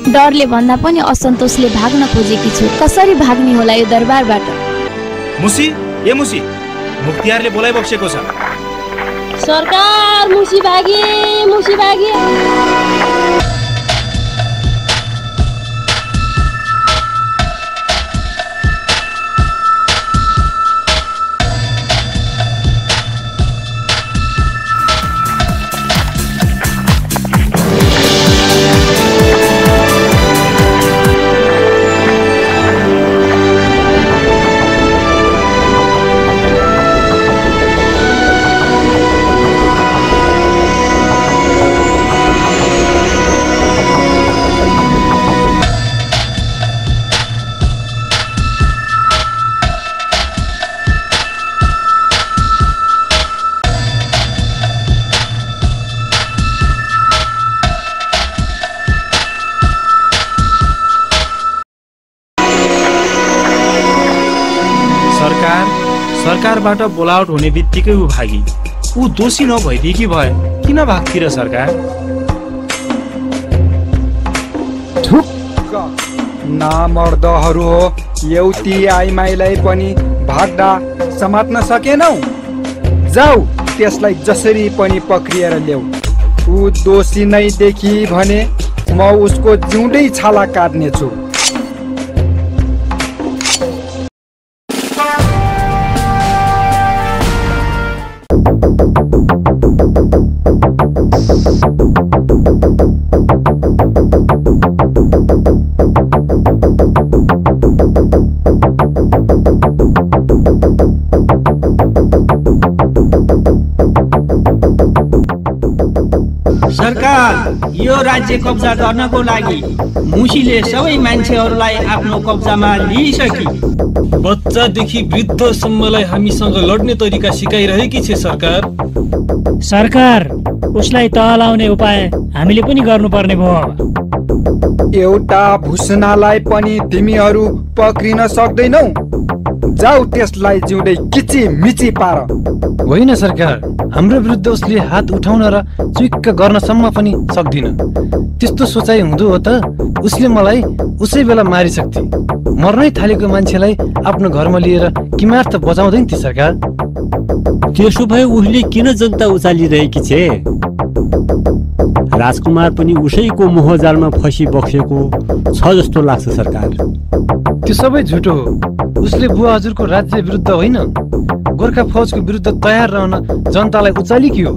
डरले भन्दा पनि असन्तोषले भाग्न खोजेकी छु। कसरी भाग्ने होला यो दरबारबाट? मुसी, ए मुसी, मुखतियारले बोलाइ बक्सेको छ। सरकार मुसीभागी सरकारबाट बोलाउट हुने बित्तिकै ऊ भागी। ऊ दोषी नभइदिएकी भए किन भाग्थी र सरकार? ठुक्क नामर्दहरू हो। एउटी आइमाईलाई पनि भाग्दा समात्न सकेनौ। जाऊ त्यसलाई जसरी पनि पक्रिएर ल्याऊ। ऊ दोषी नै देखी भने म उसको जिउँदै छाला काट्नेछु। सरकार, यो राज्य कब्जा गर्नको लागि मुसीले सबै मान्छेहरूलाई आफ्नो कब्जामा लिइसकी। बच्चादेखि वृद्धसम्मलाई हामीसँग लड्ने तरिका सिकाइरहेकी छे सरकार। सरकार, उसलाई तहलाउने उपाय हामीले पनि गर्नुपर्ने भयो। एउटा भुसनालाई पनि तिमीहरू पक्रिन सक्दैनौ। जाऊ त्यसलाई जिउँदै किची मिची पार। होइन सरकार, हाम्रो विरुद्ध उसले हात उठाउन र चुइक्क गर्नसम्म पनि सक्दिन। त्यस्तो सोचाइ हुँदो हो त उसले मलाई उसै बेला मारिसक्थे। मर्नै थालेको मान्छेलाई आफ्नो घरमा लिएर किमार्थ बचाउँदैन ती सरकार। त्यसो भए उसले किन जनता उचालिरहेकी छे? राजकुमार पनि उसैको मोहजालमा फसी बक्सेको छ जस्तो लाग्छ सरकार। त्यो सबै झुटो हो। उसले बुवा हजुरको राज्य विरुद्ध होइन, गोर्खा फौजको विरुद्ध तयार रहन जनतालाई उचालेकी हो।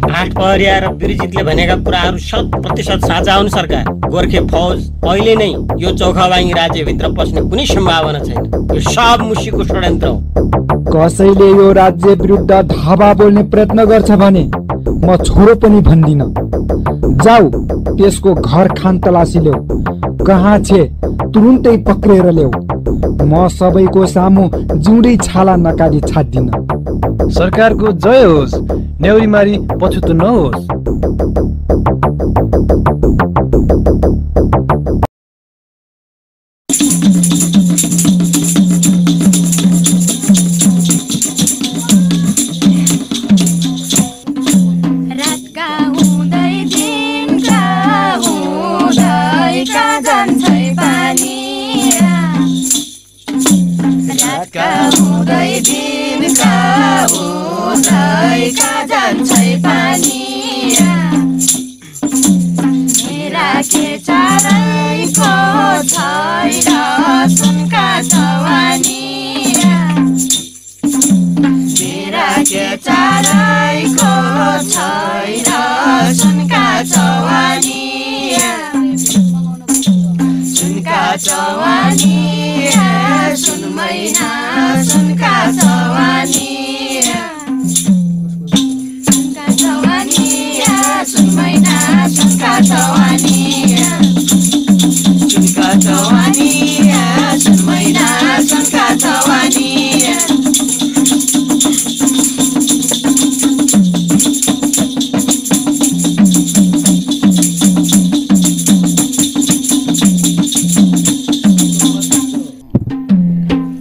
आठ प्रहरिया र बिरजितले भनेका कुराहरू 100% साझा हुन् सरकार। गोर्खे फौज अहिले नै यो चौखाबाङ्गी राज्यभित्र पस्ने कुनै सम्भावना छैन। यो सब मुसीको षड्यन्त्र हो। कसैले यो राज्य विरुद्ध धावा बोल्ने प्रयत्न गर्छ भने म छोरो पनि भन्दिन। जाऊ त्यसको घर खान तलासी ल्याऊ। कहाँ छे तुरुन्तै पक्रेर ल्याऊ। म सबैको सामु जिउँदै छाला नकाली छाड्दिन। सरकारको जय होस्। न्याउरीमारी पछुतो नहोस्।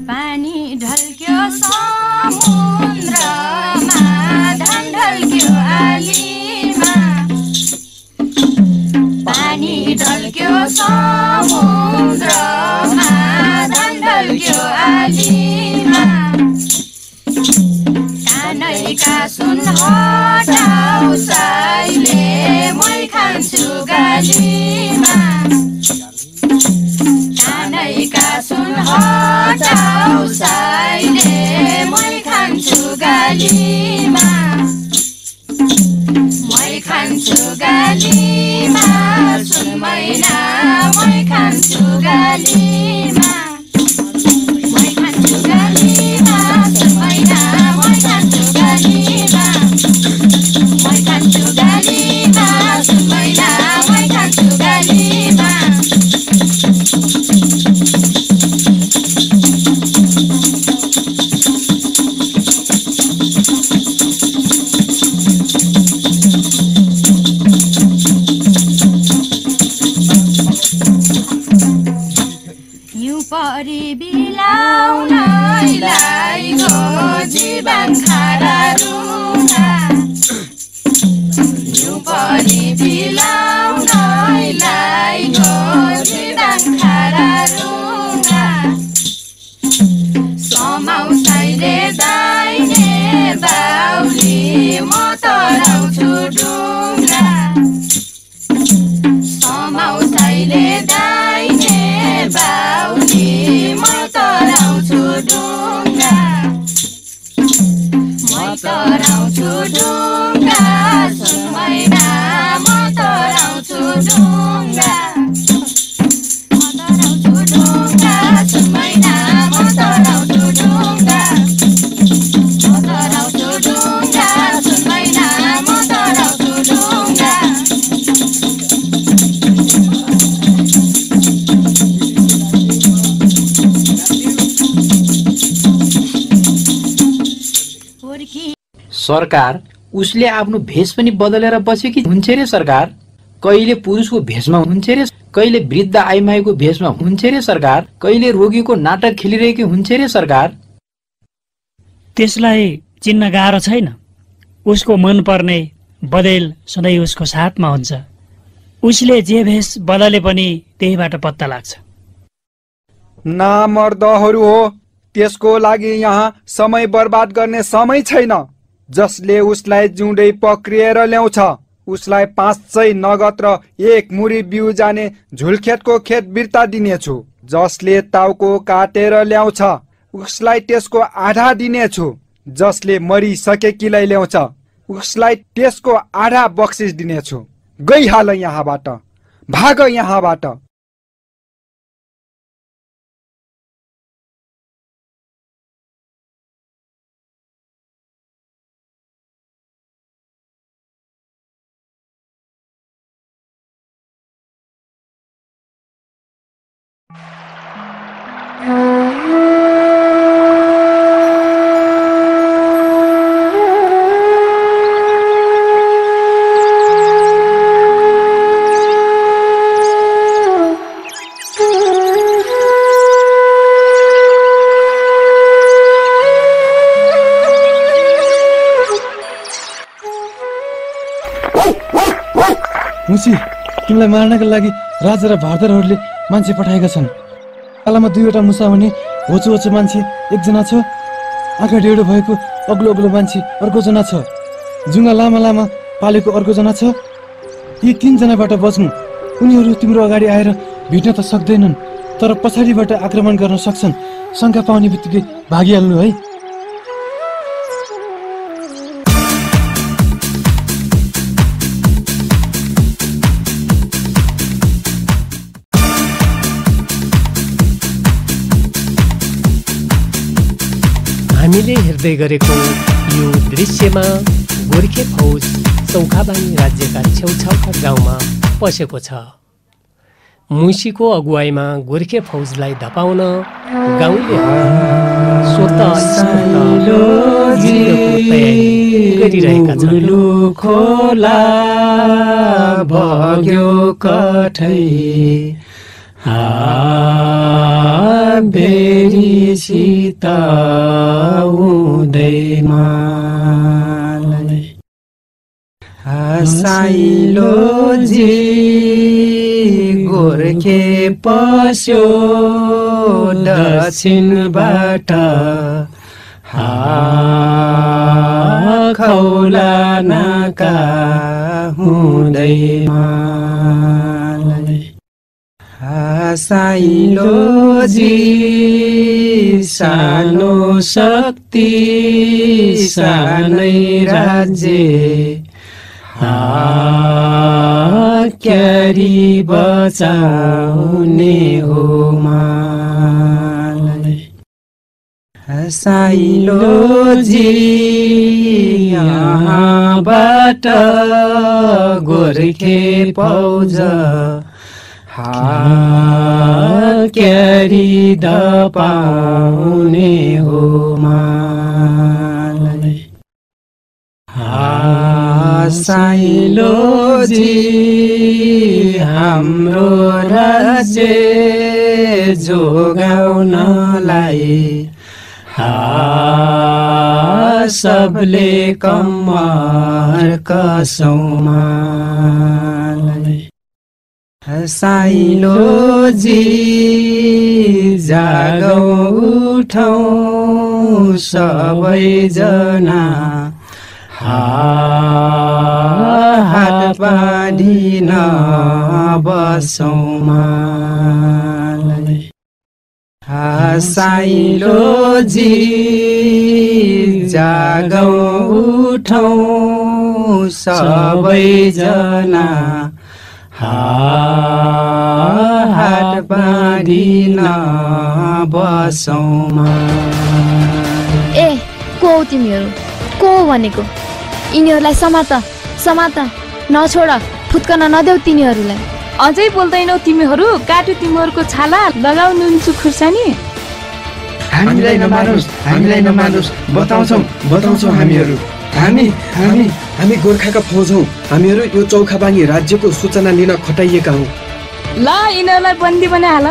पानी ढल्क्यो सामु टाउसाइले मै खान्छु गालीमा मै खान्छु गालीमा सुन मैना मै खान्छु गालीमा मै खान्छु गालीमा सुन मैना मै खान्छु गालीमा मै खान्छु गालीमा सुन मैना मै खान्छु गालीमा परी बिलाउनलाई गो जीवन खारा रुङ्गा यो परी बिलाउनलाई गो जीवन खारा रुङ्गा समाउसाइले दाइने बाउली म तराउँछु डुङ्गा समाउसाइले दाइने बाउली म तराउँछु डुङ्गा म तराउँछु डुङ्गा सुन मैना म तराउँछु डुङ्गा म तराउँछु डुङ्गा सुन मैना म तराउँछु डुङ्गा म तराउँछु डुङ्गा सुन मैना म तराउँछु डुङ्गा सरकार उसले आफ्नो भेष पनि बदलेर बस्यो कि हुन्छ रे सरकार? कहिले पुरुषको भेषमा हुन्छ रे, कहिले वृद्ध आइमाईको भेषमा हुन्छ रे सरकार, कहिले रोगीको नाटक खेलिरहेको हुन्छ रे सरकार। त्यसलाई चिन्न गाह्रो छैन। उसको मन पर्ने बदल सधैँ उसको साथमा हुन्छ। उसले जे भेष बदले पनि त्यहीबाट पत्ता लाग्छ। नामर्दहरू हो, त्यसको लागि यहाँ समय बर्बाद गर्ने समय छैन। जसले उसलाई जिउँदै पक्रिएर ल्याउँछ उसलाई 500 नगद र 1 मुरी बिउ जाने झुलखेतको खेत बिर्ता दिनेछु। जसले टाउको काटेर ल्याउँछ उसलाई त्यसको आधा दिनेछु। जसले मरिसकेकीलाई ल्याउँछ उसलाई त्यसको आधा बक्सिस दिनेछु। गइहाल यहाँबाट, भाग यहाँबाट। मुसी, तिमीलाई मार्नका लागि राजा र भारदारहरूले मान्छे पठाएका छन्। कालामा 2वटा मुसा हुने होचो होचो मान्छे एकजना छ, आँखा डेढो भएको अग्लो अग्लो मान्छे अर्को जना छ, जुङ्गा लामा लामा पालेको अर्को जना छ। यी 3 जनाबाट बच्नु। उनीहरू तिम्रो अगाडि आएर भिड्न त सक्दैनन्, तर पछाडिबाट आक्रमण गर्न सक्छन्। शङ्का पाउने बित्तिकै भागिहाल्नु है। हामीले हेर्दै गरेको यो दृश्यमा गोर्खे फौज चौखाबानी राज्यका छेउछाउका गाउँमा पसेको छ। मुसीको अगुवाईमा गोर्खे फौजलाई धपाउन गाउँलेहरू स्वतः गरिरहेका छन्। खोला भग्यो कठै बेरी सीता उदैमा साइलो जी गोर्खे पस्यो दक्षिणबाट खौला नाका हुँदैमा साइलो जी सानो शक्ति सानै राज्य क्यारी बचाउने हो मलाई साइलोजी यहाँबाट गोर्खे फौज क्यारी पाउने हो मलाई साइलोजी हाम्रो राज्य जोगाउनलाई सबले कम्मर कसौँ मलाई साइलोजी जागौँ उठौँ सबैजना हात बाँधिन बसौँ मलाई साइलोजी जागौँ उठौँ सबैजना हात बाँधिन बसौँ ए को तिमीहरू को भनेको यिनीहरूलाई समात नछोड फुत्कन नदेऊ तिनीहरूलाई अझै बोल्दैनौ तिमीहरू काट्यो तिमीहरूको छाला लगाउ नुन्चु खुर्सानी हामीलाई नमानुस् बताउँछौ हामीहरू हामी गोर्खाका फौज हौ हामीहरू यो चौखाबाङी राज्यको सूचना लिन खटाइएका हौ ल यिनीहरूलाई बन्दी बनाइहाल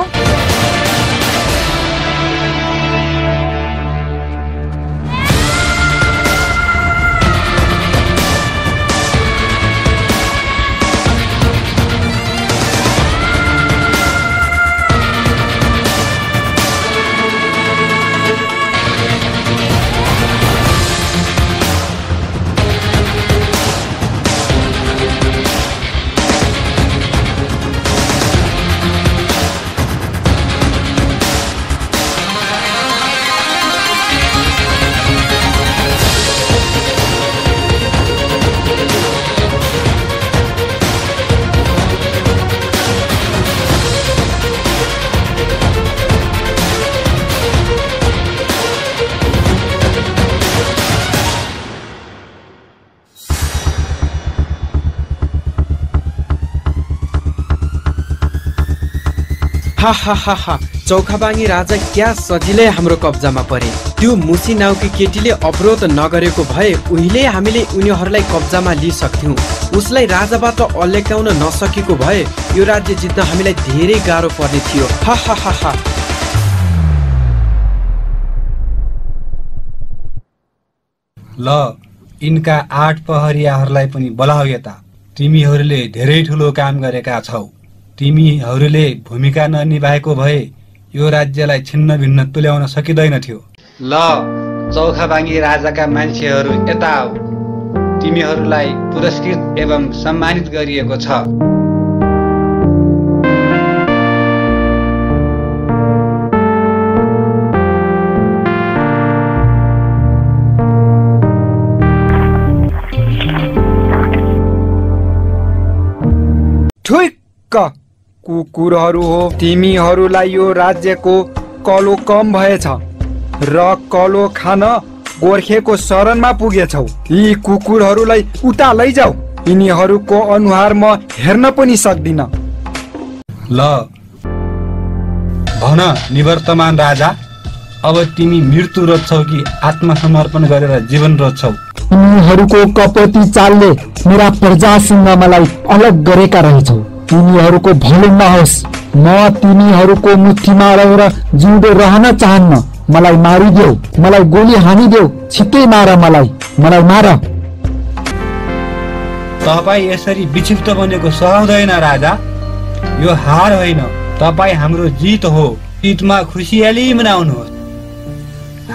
हा चौखाबाङी राजा क्या सजिलै हाम्रो कब्जामा परे त्यो मुसी नाउकी केटीले अवरोध नगरेको भए उहिले हामीले उनीहरूलाई कब्जामा लिइसक्थ्यौं उसलाई राजाबाट अल्ल्याउन नसकेको भए यो राज्य जित्न हामीलाई धेरै गाह्रो पर्ने थियो हा ल यिनका 8 प्रहरीहरूलाई पनि बोलाऊ यता तिमीहरूले धेरै ठुलो काम गरेका छौ तिमीहरूले भूमिका ननिभाएको भए यो राज्यलाई छिन्न भिन्न तुल्याउन सकिँदैन थियो ल चौखाबाङी राजाका मान्छेहरू यता आऊ तिमीहरूलाई पुरस्कृत एवं सम्मानित गरिएको छ ठुक्क कुकुरहरू हो तिमीहरूलाई यो राज्यको कलो कम भएछ र कलो खान गोर्खेको शरणमा पुगेछौ यी कुकुरहरूलाई उता लैजाऊ यिनीहरूको अनुहार म हेर्न पनि सक्दिन ल भन निवर्तमान राजा अब तिमी मृत्यु रोज्छौ कि आत्मसमर्पण गरेर जीवन रोज्छौ तिमीहरूको कपटी चालले मेरा प्रजासँग मलाई अलग गरेका रहेछौ तिमीहरूको भलो नहोस् म तिमीहरूको मुठीमा रहेर जिउँदो रहन चाहन्न मलाई मारिदेऊ मलाई गोली हानिदेऊ छिट्टै मार मलाई मार तपाई यसरी विक्षिप्त बनेको सहँदैन राजा यो हार होइन तपाई हाम्रो जित हो जितमा खुसियाली मनाउनुहोस्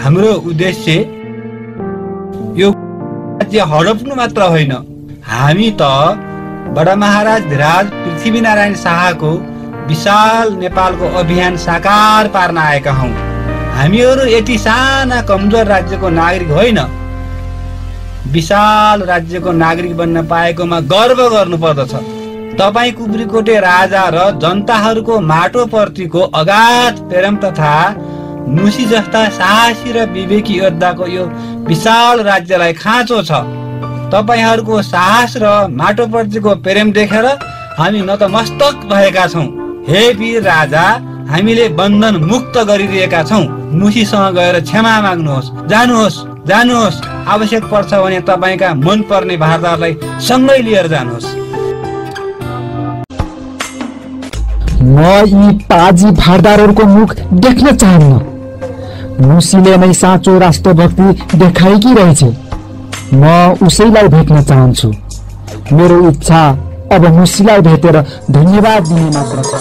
हाम्रो उद्देश्य यो राज्य हडप्नु मात्र होइन हामी त बडा महाराज राज पृथ्वीनारायण शाहको विशाल नेपालको अभियान साकार पार्न आएका हौं हामीहरू यति साना कमजोर राज्यको नागरिक होइन, विशाल राज्यको नागरिक बन्न पाएकोमा गर्व गर्नुपर्दछ। तपाईँ कुब्रीकोटे राजा र जनताहरूको माटोप्रतिको अगाध प्रेम तथा मुसी जस्ता साहसी र विवेकी योद्धाको यो विशाल राज्यलाई खाँचो छ। तपाईहरूको साहस र माटोप्रतिको प्रेम देखेर हामी नतमस्तक भएका छौँ। हे वीर राजा, हामीले बन्धन मुक्त गरिदिएका छौँ। मुसीसँग गएर क्षमा माग्नुहोस्। जानुहोस् जानुहोस्, आवश्यक पर्छ भने तपाईँका मनपर्ने भारदारलाई सँगै लिएर जानुहोस्। म यी पाजी भारदारहरूको मुख देख्न चाहन्न। मुसीले नै साँचो राष्ट्रभक्ति देखाएकी रहेछ। म उसैलाई भेट्न चाहन्छु। मेरो इच्छा अब मुसीलाई भेटेर धन्यवाद दिने मात्र छ।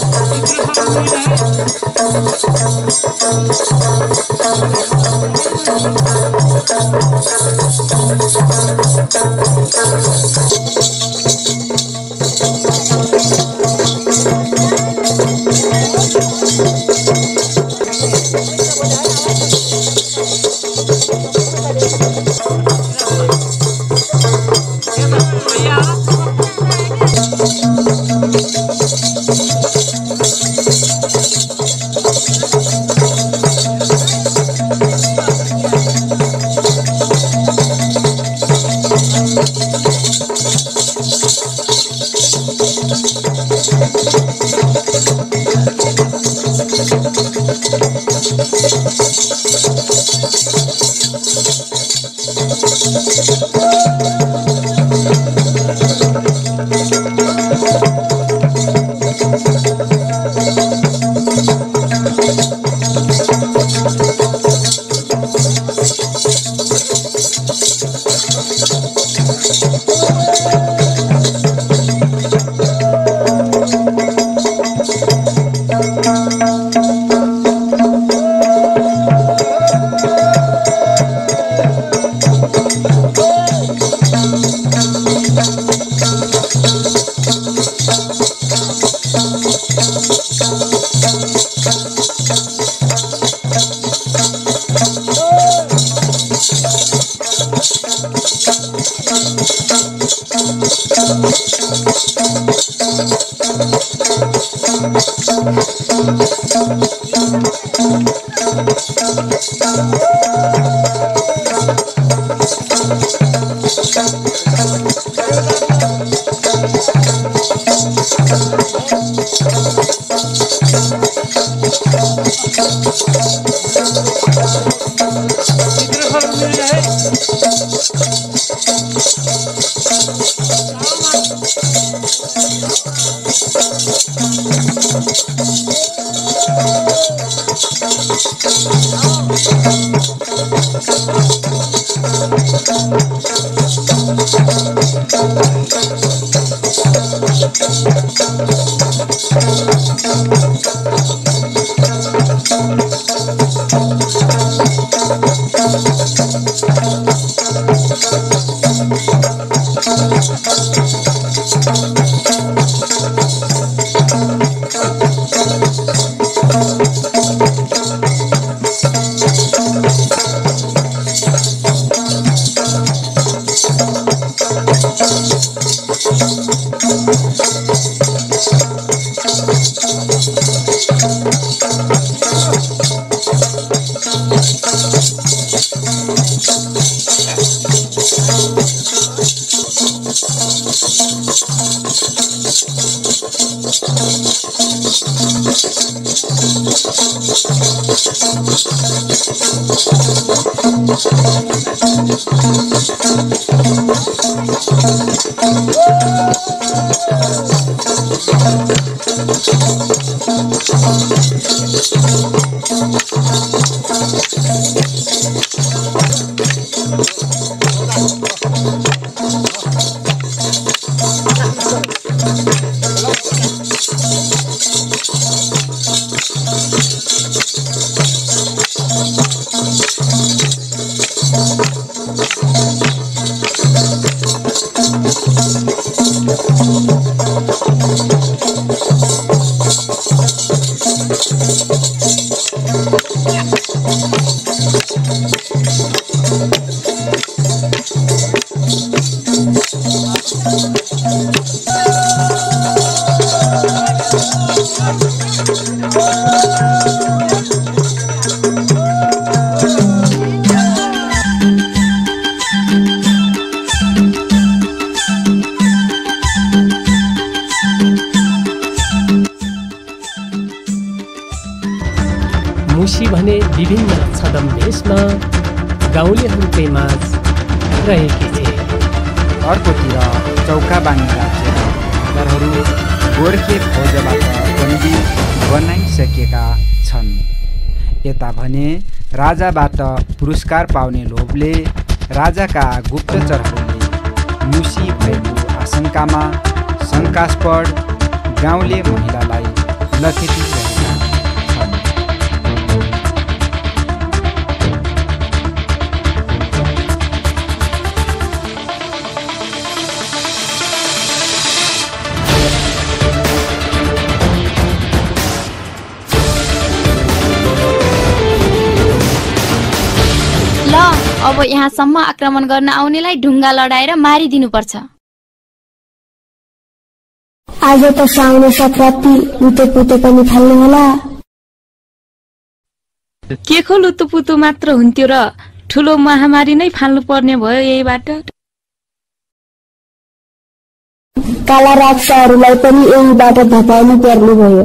मुसी भने विभिन्न छदम भेषमा गाउँलेहरूकै माझ रहेकी थिए। अर्कोतिर चौखाबाङ राज्यका खबरहरू गोर्खे फौजबाट बन्दी बनाइसकेका छन्। यता भने राजाबाट पुरस्कार पाउने लोभले राजाका गुप्तचरहरूले मुसी भएको आशंकामा शङ्कास्पद गाउँले महिलालाई लखेटिरहेका छन्। ल अब यहाँसम्म आक्रमण गर्न आउनेलाई ढुङ्गा लडाएर मारिदिनुपर्छ। आज त साउन सङ्क्रान्ति लुतेपुते पनि फाल्नु होला। के को लुतुपुतु मात्र हुन्थ्यो र ठुलो महामारी नै फाल्नु पर्ने भयो यहीबाट। काला राक्षसहरूलाई पनि यहीबाट धपाउनु पर्ने भयो।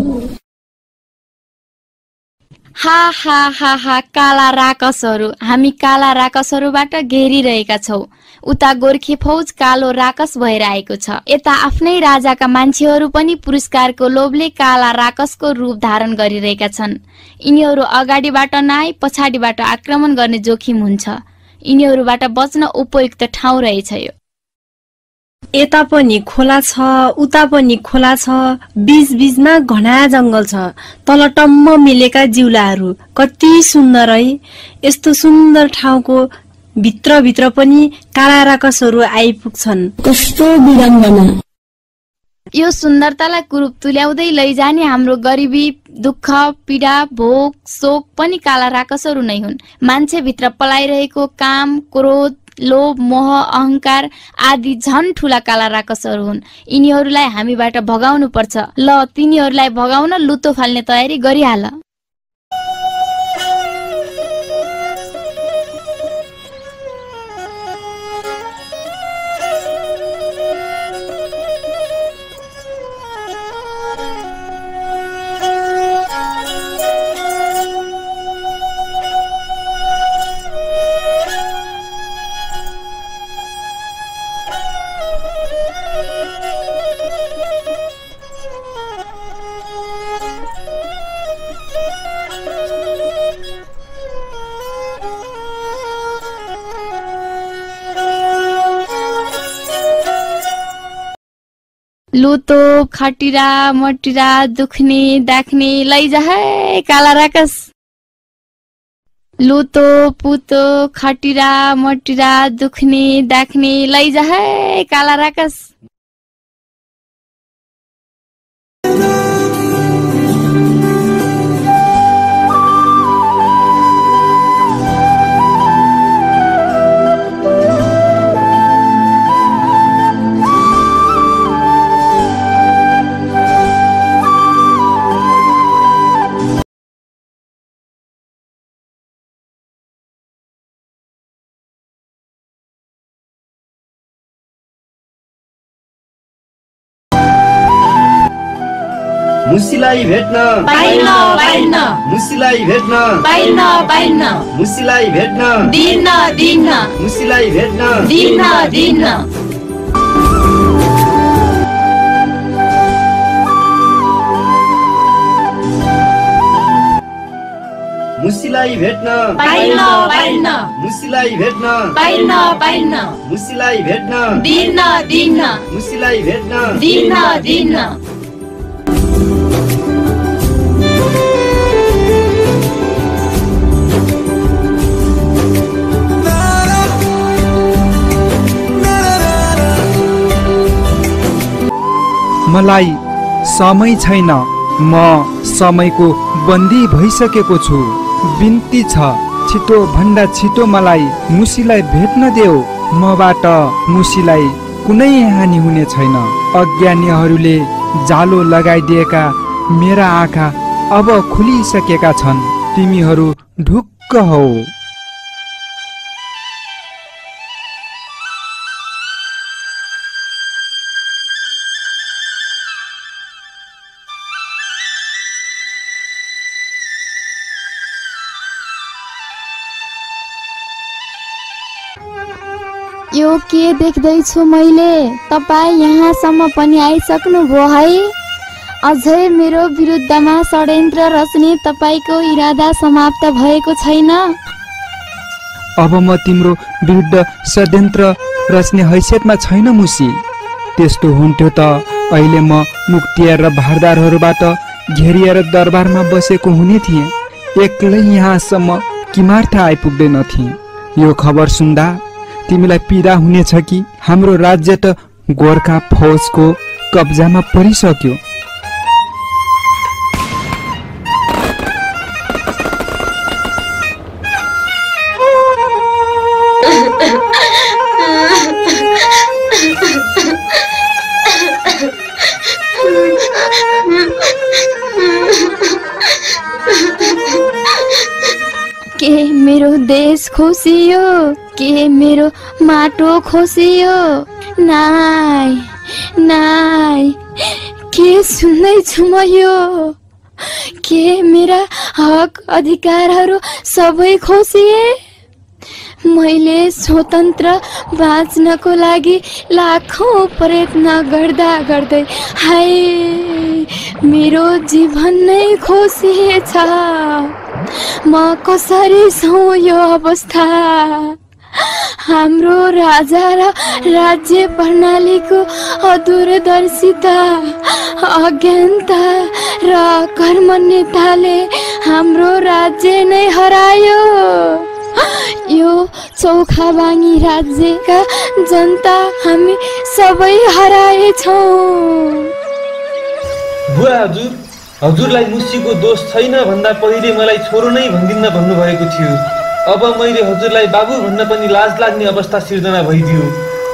हा हा हा हा काला राकसहरू, हामी काला राकसहरूबाट घेरिरहेका छौं। उता गोर्खे फौज कालो राकस भएर आएको छ। यता आफ्नै राजाका मान्छेहरू पनि पुरस्कारको लोभले काला राकसको रूप धारण गरिरहेका छन्। यिनीहरू अगाडिबाट नआई पछाडिबाट आक्रमण गर्ने जोखिम हुन्छ। यिनीहरूबाट बच्न उपयुक्त ठाउँ रहेछ यो। यता पनि खोला छ, उता पनि खोला छ, बीच बीचमा घना जंगल छ। तल टम्म मिलेका जिउलाहरू कति सुन्दर है। यस्तो सुन्दर ठाउँको भित्र भित्र पनि काला राकसहरू आइपुग्छन्। कस्तो विडम्बना। यो सुन्दरतालाई कुरूप तुल्याउँदै लैजाने हाम्रो गरिबी, दुःख, पीडा, भोग, शोक पनि काला राकसहरू नै हुन्। मान्छे भित्र पलाइरहेको काम, क्रोध, लोभ, मोह, अहंकार आदि झन ठूला काला राकसहरू हुन्। यिनीहरूलाई हामीबाट भगाउनु पर्छ। ल तिनीहरूलाई भगाउन लुतो फाल्ने तयारी गरिहाल। लुतो, खटिरा, मटिरा, दुख्ने, दाख्ने लैजा है काला राकस। लुतो, पुतो, खटिरा, मटिरा, दुख्ने, दाख्ने लैजा है काला राकस। मुसीलाई भेट्न पाइन्न पाइन्न, मुसीलाई भेट्न पाइन्न पाइन्न, मुसीलाई भेट्न दिन्न दिन्न, मुसीलाई भेट्न दिन्न दिन्न। मुसीलाई भेट्न पाइन्न पाइन्न, मुसीलाई भेट्न पाइन्न पाइन्न, मुसीलाई भेट्न दिन्न दिन्न, मुसीलाई भेट्न दिन्न दिन्न। मलाई समय छैन, म समयको बन्दी भइसकेको छु। बिन्ती छ, छिटो भन्दा छिटो मलाई मुसीलाई भेट्न देऊ। मबाट मुसीलाई कुनै हानि हुने छैन। अज्ञानीहरूले जालो लगाइदिएका मेरा आँखा अब खुलिसकेका छन्। तिमीहरू ढुक्क हौ। यो के देख्दैछु मैले? तपाईँ यहाँसम्म पनि आइसक्नुभयो है। अझै मेरो विरुद्धमा षड्यन्त्र रच्ने तपाईँको इरादा समाप्त भएको छैन। अब म तिम्रो विरुद्ध षड्यन्त्र रच्ने हैसियतमा छैन मुसी। त्यस्तो हुन्थ्यो त अहिले म मुक्तियार र भारदारहरूबाट घेरिएर दरबारमा बसेको हुने थिएँ। एक्लै यहाँसम्म किमार्थ आइपुग्दैन थिएँ। यो खबर सुन्दा तिमीलाई पीडा हुनेछ कि हाम्रो राज्य त गोर्खा फौजको कब्जामा परिसक्यो। के मेरो देश खोसियो? के मेरो माटो खोसियो? नाइ नाइ, के सुन्दैछु म यो? के मेरा हक अधिकारहरू सबै खोसिए? मैले स्वतन्त्र बाँच्नको लागि लाखौं प्रयत्न गर्दा गर्दै हाय मेरो जीवन नै खोसिएछ। म कसरी सहु यो अवस्था? हाम्रो राजा र राज्य प्रणालीको अदूरदर्शिता, अज्ञानता र कर्मण्यताले हाम्रो राज्य नै हरायो। यो चौखाबाङी राज्यका जनता हामी सबै हराएछौँ। बुवा हजुर, हजुरलाई मुसीको दोष छैन भन्दा पहिले मलाई छोरो नै भन्दिन्न भन्नुभएको थियो। अब मैले हजुरलाई बाबु भन्न पनि लाज लाग्ने अवस्था सिर्जना भइदियो।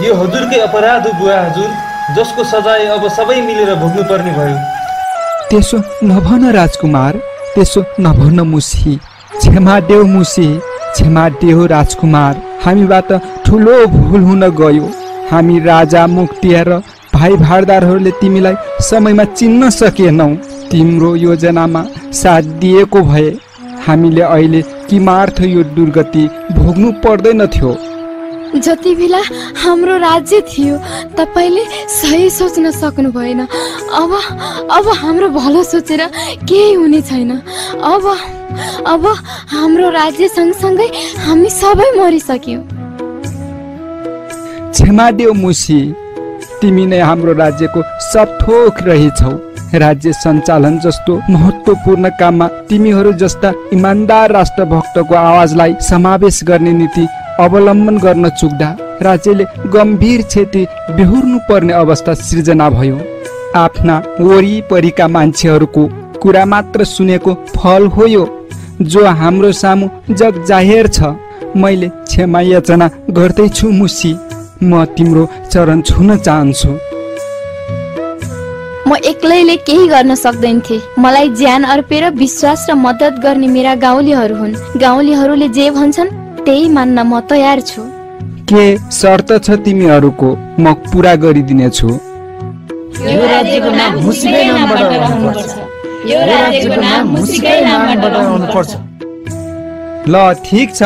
यो हजुरकै अपराध हो बुवा हजुर, जसको सजाय अब सबै मिलेर भोग्नु पर्ने भयो। त्यसो नभन राजकुमार, त्यसो नभन मुसी। क्षमा देऊ मुसी, क्षमा देऊ राजकुमार। हामीबाट ठुलो भुल हुन गयो। हामी राजा मुक्तियार र भाइ भारदारहरूले तिमीलाई समयमा चिन्न सकेनौ। तिम्रो योजनामा साथ दिएको भए हामीले अहिले किमार्थ यो दुर्गति भोग्नु पर्दैन थियो। जति बेला हाम्रो राज्य थियो तपाईले सही सोच्न सक्नु भएन। अब हाम्रो भलो सोचेर केही हुने छैन। अब हाम्रो राज्य सँगसँगै हामी सबै मरिसक्यौं। क्षमा देऊ मुसी, तिमी नै हाम्रो राज्यको सबथोक रहेछौ। राज्य सञ्चालन जस्तो महत्त्वपूर्ण काममा तिमीहरू जस्ता इमान्दार राष्ट्रभक्तको आवाजलाई समावेश गर्ने नीति अवलम्बन गर्न चुक्दा राज्यले गम्भीर क्षति बेहोर्नु पर्ने अवस्था सिर्जना भयो। आफ्ना वरिपरिका मान्छेहरूको कुरा मात्र सुनेको फल हो यो, जो हाम्रो सामु जग जाहेर छ। मैले क्षमा याचना गर्दैछु मुसी, म तिम्रो चरण छुन चाहन्छु। म एक्लैले केही गर्न सक्दैन थिए। मलाई ज्यान अर्पेर विश्वास र मद्दत गर्ने मेरा गाउँलेहरू हुन्। गाउँलेहरूले जे भन्छन् त्यही मान्न म तयार छु। के शर्त छ तिमीहरूको? म पूरा गरिदिनेछु। यो राज्यको नाम मुसीकै नामबाट रहनुपर्छ। यो राज्यको नाम मुसीकै नामबाट रहनुपर्छ। ल ठीक छ,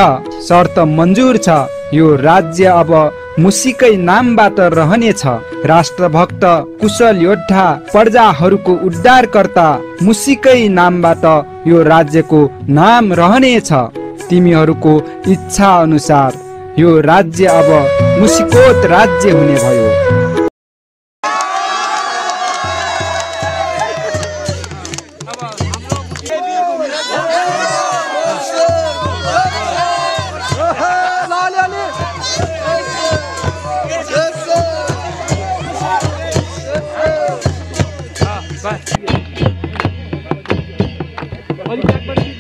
शर्त मन्जुर छ। यो राज्य अब मुसीकै नामबाट रहनेछ। राष्ट्रभक्त, कुशल योद्धा, प्रजाहरूको उद्धारकर्ता मुसीकै नामबाट यो राज्यको नाम रहनेछ। तिमीहरूको इच्छा अनुसार यो राज्य अब मुसीकोट राज्य हुने भयो। परित्यागपछि